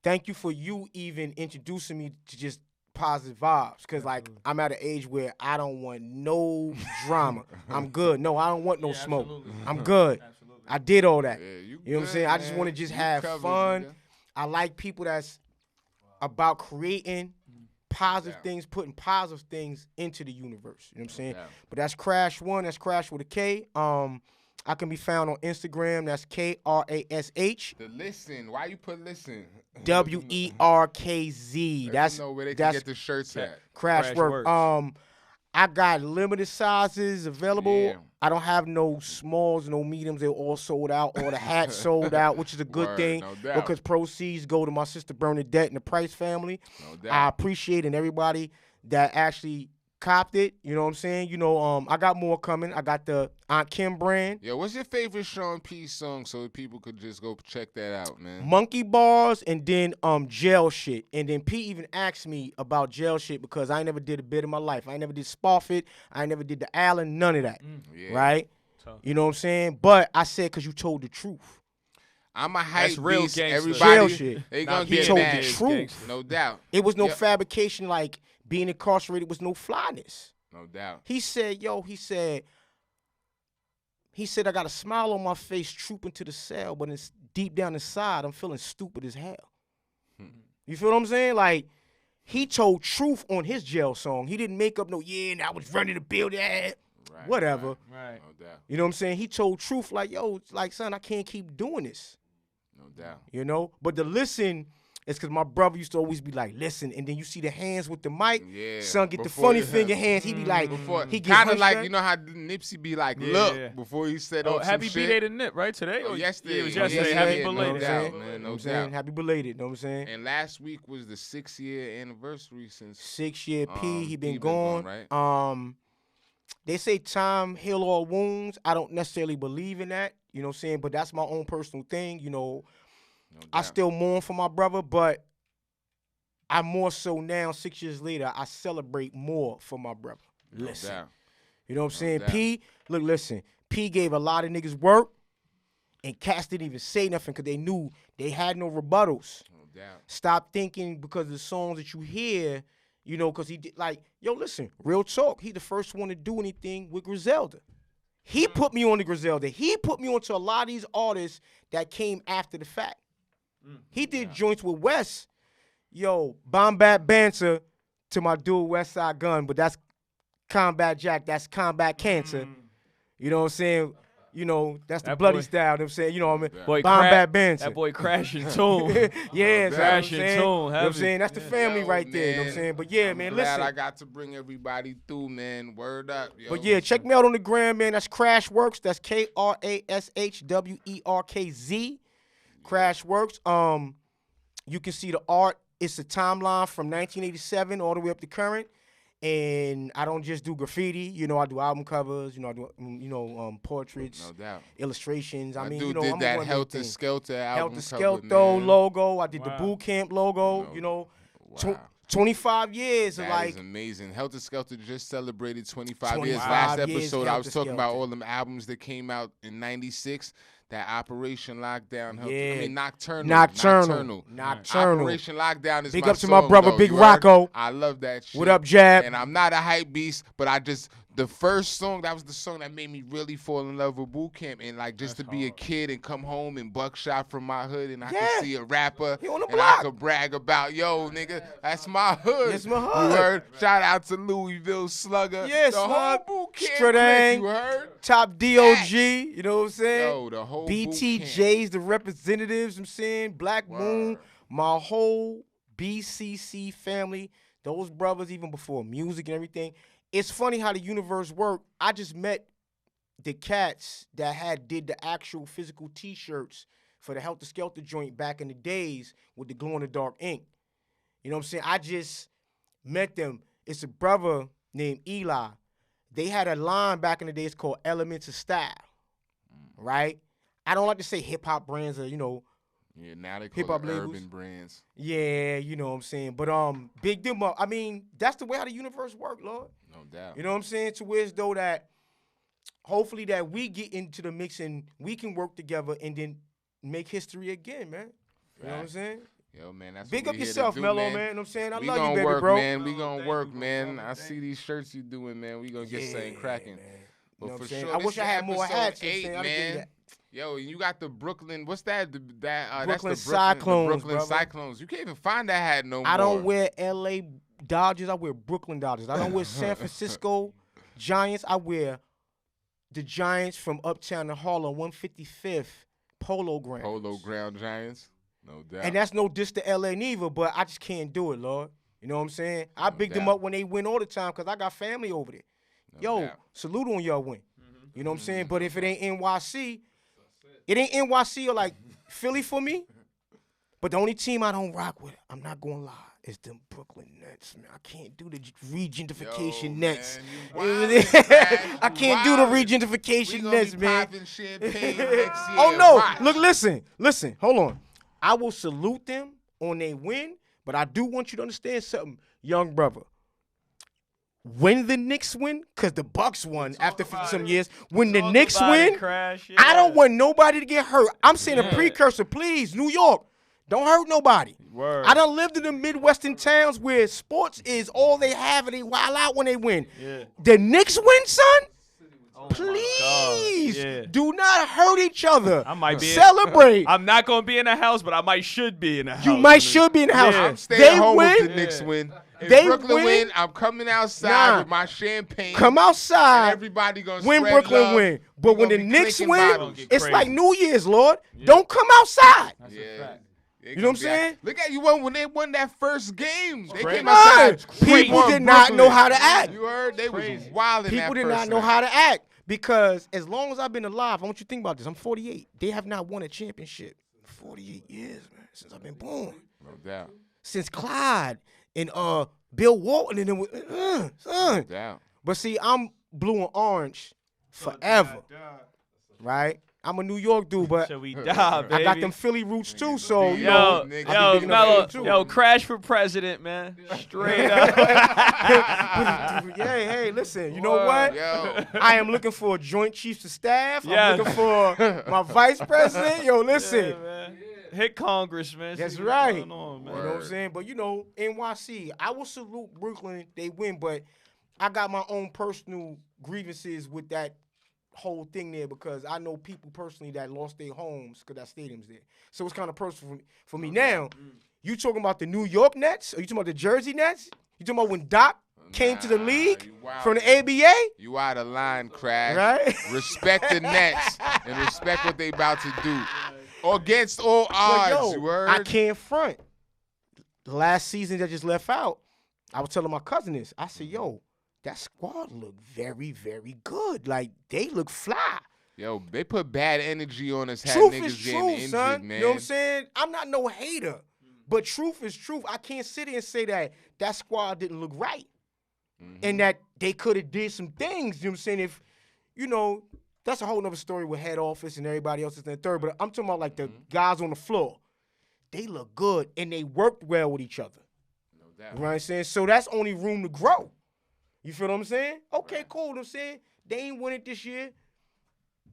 Thank you for you even introducing me to just positive vibes. Cause like I'm at an age where I don't want no drama. I'm good. No, I don't want no smoke. absolutely. I'm good. Absolutely. I did all that. Yeah, You know what I'm good, saying? I just man. want to just You have covered, fun. nigga. I like people that's about creating positive things, putting positive things into the universe. You know what I'm saying? Yeah. But that's Crash One. That's Crash with a K. I can be found on Instagram. That's KRASH The listen. Why you put listen? WERKZ. Let That's them know where they can that's get the shirts at. Crash Crash Work. Works. I got limited sizes available. Yeah. I don't have no smalls, no mediums. They're all sold out. All the hats sold out, which is a good Word, thing no doubt. because proceeds go to my sister Bernadette and the Price family. No I doubt. appreciate and everybody that actually copped it. You know what I'm saying? You know, I got more coming. I got the Aunt Kim brand. Yo, what's your favorite Sean P song so people could just go check that out, man? Monkey bars and then jail shit. And then P even asked me about jail shit because I ain't never did a bit in my life. I ain't never did Spofford. I ain't never did the Allen, none of that. Yeah. Right? tough. You know what I'm saying? But I said because you told the truth. I'm a hype real beast. gangster. Everybody, Jail shit. they Nah, gonna he get told mad. the truth. No doubt. It was no Yep. fabrication like being incarcerated was no flyness. No doubt. He said, I got a smile on my face trooping to the cell, but it's deep down inside, I'm feeling stupid as hell. You feel what I'm saying? Like, he told truth on his jail song. He didn't make up no, and I was running the building, Right, whatever. Right. No doubt. You know what I'm saying? He told truth like, like, son, I can't keep doing this. No doubt. You know? But the listen is because my brother used to always be like, listen, and then you see the hands with the mic. Yeah. Son get the Before funny you- finger hands. He be like, Before, he get kind of hush like, that. you know how Nipsey be like, Yeah, look, yeah. before he said Oh, some happy shit. B-Day to Nip, right? Today? Oh, yesterday. Yeah, it was Oh, yesterday. yeah, Happy yeah, belated. no doubt, saying? man. You know what No I'm saying? doubt. Happy belated, know what I'm saying? And last week was the 6-year anniversary since 6-year P, he been P gone. right? They say time heal all wounds. I don't necessarily believe in that, you know what I'm saying? But that's my own personal thing, you know. No I doubt. still mourn for my brother, but I more so now, 6 years later, I celebrate more for my brother. No Listen, doubt. you know what I'm saying? doubt. P, look, listen, P gave a lot of niggas work, and cats didn't even say nothing because they knew they had no rebuttals. No doubt. Stop thinking because of the songs that you hear, you know, because he did, like, yo, listen, real talk, he the first one to do anything with Griselda. He put me on the Griselda. He put me onto a lot of these artists that came after the fact. He did joints with West. Yo, Bombat Banter to my dude West Side Gun, but that's Combat Jack, that's Combat Cancer. You know what I'm saying? You know, that's the That bloody boy- style, you know what I'm saying? You know what I mean? Boy, Bombat Banter. That boy crashing tune. Yeah, that's what I'm Crashing saying. tune, You know what I'm heavy. saying? That's the family Yo, right there, you know what I'm man, saying? But yeah, I'm man, glad listen. I got to bring everybody through, man. Word up. Yo. But yeah, check me out on the gram, man. That's Crash Works. That's KRASHWERKZ. Crash Works. You can see the art. It's a timeline from 1987 all the way up to current. And I don't just do graffiti. You know, I do album covers. You know, I do portraits, No doubt. illustrations. I mean, dude you know, did I'm that one of Helter them things. Skelter album Helter cover, Skelter man. logo. I did the Wow. boot camp logo. No. You know, Wow. 25 years of That like. is amazing. Helter Skelter just celebrated 25 years. 25 Last years episode, I was Helter talking about Skelter. all them albums that came out in '96. That Operation Lockdown. Helter, Yeah. I mean Nocturnal. Nocturnal. Operation Lockdown is Big my up to my song, brother, though. Big You heard? Rocco. I love that shit. What up, Jab? And I'm not a hype beast, but the first song, that was the song that made me really fall in love with boot camp. And like just to be a kid and come home and buckshot from my hood and I Yeah. could see a rapper He on the and block. I could brag about, yo, nigga, that's my hood. That's my You hood. heard? Shout out to Louisville Slugger. Yeah, the whole Slug, boot camp Stradang, clique, you heard? Top DOG, you know what I'm saying? Yo, the whole boot camp. BTJs, the representatives, I'm saying, Black Moon, Word. my whole BCC family, those brothers, even before music and everything. It's funny how the universe worked. I just met the cats that did the actual physical T-shirts for the Helter Skelter joint back in the days with the glow-in-the-dark ink. You know what I'm saying? I just met them. It's a brother named Eli. They had a line back in the days called Elements of Style, right? I don't like to say hip-hop brands or, you know, Yeah, now they call Hip-hop it labels. urban brands. yeah, you know what I'm saying. But big them up. I mean, that's the way how the universe works, Lord. No doubt. You know what I'm saying? To where as though that hopefully that we get into the mix and we can work together and then make history again, man. You know what I'm Facts. saying? Yo, man, that's Big what up we here to yourself, do, Mello, man. man. You know what I'm saying? I We love you, gonna baby, work, bro. man. We Oh, gonna thank work, you, bro. man. I Thank see these shirts you doing, man. We gonna get something cracking. Man. You But know what for I'm saying? sure, I this wish I is had more episode hats. You know what I'm 8, saying? I'd give you man. that. Yo, and you got the Brooklyn. What's that? That's Brooklyn the Cyclones, Brooklyn brother. Cyclones. You can't even find that hat no more. I don't wear LA Dodgers. I wear Brooklyn Dodgers. I don't wear San Francisco Giants. I wear the Giants from uptown to Harlem, 155th Polo Grounds. Polo Ground Giants. No doubt. And that's no diss to LA neither, but I just can't do it, Lord. You know what I'm saying? I No big them doubt. up when they win all the time because I got family over there. No Yo, doubt. salute on y'all win. You know what I'm saying? But if it ain't NYC, it ain't NYC or like Philly for me. But the only team I don't rock with, I'm not gonna lie, is them Brooklyn Nets, man. I can't do the regentification Yo, Nets. man, you wildin', man. I You can't do the wildin'. regentification We gonna Nets, be man. popping champagne next year. Oh no! Watch. Look, listen. Hold on. I will salute them on their win, but I do want you to understand something, young brother. when the Knicks win, because the Bucks won after 50-some years. When the Talk Knicks about it, win, Crash, I don't yeah. want nobody to get hurt. I'm saying a Yeah. precursor, please. New York, don't hurt nobody. Word. I done lived in the Midwestern towns where sports is all they have and they wild out when they win. Yeah. The Knicks win, son? Oh my God. Please Yeah. do not hurt each other. I might be Celebrate. I'm not gonna be in the house, but I should be in the house. You might should be in the house. Yeah. I'm staying They home win. if the Knicks win. If They Brooklyn win. win, I'm coming outside Nah. with my champagne. Come And outside everybody gonna when spread Brooklyn love. win. But We when the gonna be Knicks clinking win, bottles. Get it's crazy. like New Year's, Lord. Don't come outside. That's Yeah. a fact. They You know gonna what I'm be saying? Look at you when they won that first game. They Crazy. came outside. People won did not know Brooklyn. how to act. You heard? They was Crazy. wild in People that did first not know night. how to act because as long as I've been alive, I want you to think about this. I'm 48. They have not won a championship. 48 years, man, since I've been born. No doubt. Since Clyde and Bill Walton and them, No son. doubt. But see, I'm blue and orange forever, right? I'm a New York dude, but Shall we die, baby? I got them Philly roots too. So you Yo, know, nigga. I Yo, be digging up Mello, Philly, too. yo, Crash for president, man. Straight up. Hey, listen. You know what? Yo. I am looking for a Joint Chiefs of Staff. Yes. I'm looking for my vice president. Yo, listen. Yeah, man. Hit Congress, man. That's See what's right. going on, man. You know what I'm saying? But, you know, NYC, I will salute Brooklyn. They win, but I got my own personal grievances with that whole thing there because I know people personally that lost their homes because that stadium's there. So it's kind of personal for me. Now, you talking about the New York Nets? Or you talking about the Jersey Nets? You talking about when Doc came to the Nah, league you wild. from the ABA? You out of line, Crash. Right? Respect the Nets and respect what they about to do. Against all But, odds, you yo, heard? I can't front. The last season that just left out, I was telling my cousin this. I said, yo, that squad look very, very good. Like, they look fly. Yo, they put bad energy on us. Had Truth niggas is getting truth, injured, son. man. You know what I'm saying? I'm not no hater. But truth is truth. I can't sit here and say that squad didn't look right. And that they could have did some things. You know what I'm saying? If, you know, that's a whole nother story with head office and everybody else is in the third. But I'm talking about, like, the guys on the floor. They look good, and they worked well with each other. No doubt. You know what I'm saying? So that's only room to grow. You feel what I'm saying? Okay, cool. You know what I'm saying? They ain't win it this year.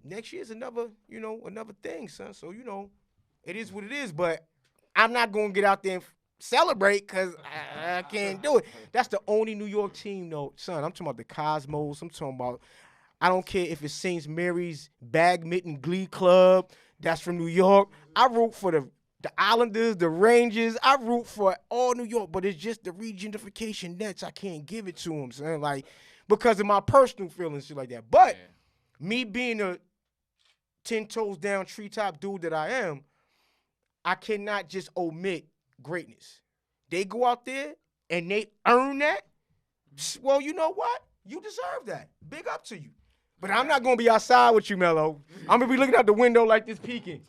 Next year's another thing, son. So, you know, it is what it is. But I'm not going to get out there and celebrate because I can't do it. That's the only New York team, though. Son, I'm talking about the Cosmos. I'm talking about, I don't care if it's St. Mary's Badminton Glee Club. That's from New York. I root for the Islanders, the Rangers. I root for all New York, but it's just the regentification Nets. I can't give it to them, son. Like, because of my personal feelings, shit like that. But me being a 10 toes down treetop dude that I am, I cannot just omit greatness. They go out there and they earn that. Well, you know what? You deserve that. Big up to you. But I'm not going to be outside with you, Mello. I'm going to be looking out the window like this peeking.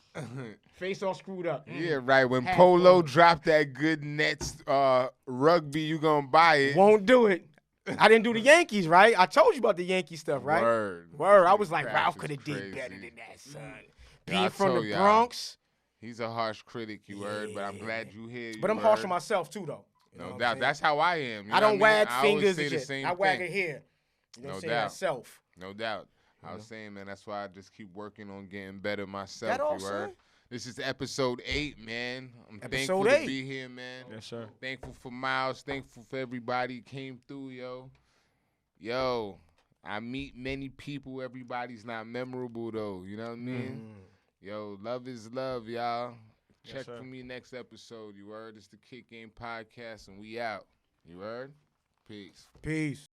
Face all screwed up. Yeah, right. When Half Polo on. dropped that good Nets rugby, you gonna buy it. Won't do it. I didn't do the Yankees, right? I told you about the Yankee stuff, right? Word. I was like, Crash Ralph is could have did crazy. better than that, son. Yeah, Being I from told the y'all. Bronx. He's a harsh critic, you heard, but I'm glad you here. But I'm harsh on myself, too, though. You know No what I'm doubt. saying? That's how I am. You I know don't what I mean? wag I always fingers say and the shit. same I wag thing. it here. You know No what I'm saying? doubt. Myself. No doubt. I was saying, man, that's why I just keep working on getting better myself. That all, you heard? son? This is episode 8, man. I'm Episode thankful 8. to be here, man. Yes, sir. Thankful for Miles. Thankful for everybody who came through, yo. Yo, I meet many people. Everybody's not memorable, though. You know what I mean? Yo, love is love, y'all. Yes, Check sir. for me next episode, you heard? It's the Kick Game Podcast, and we out. You heard? Peace. Peace.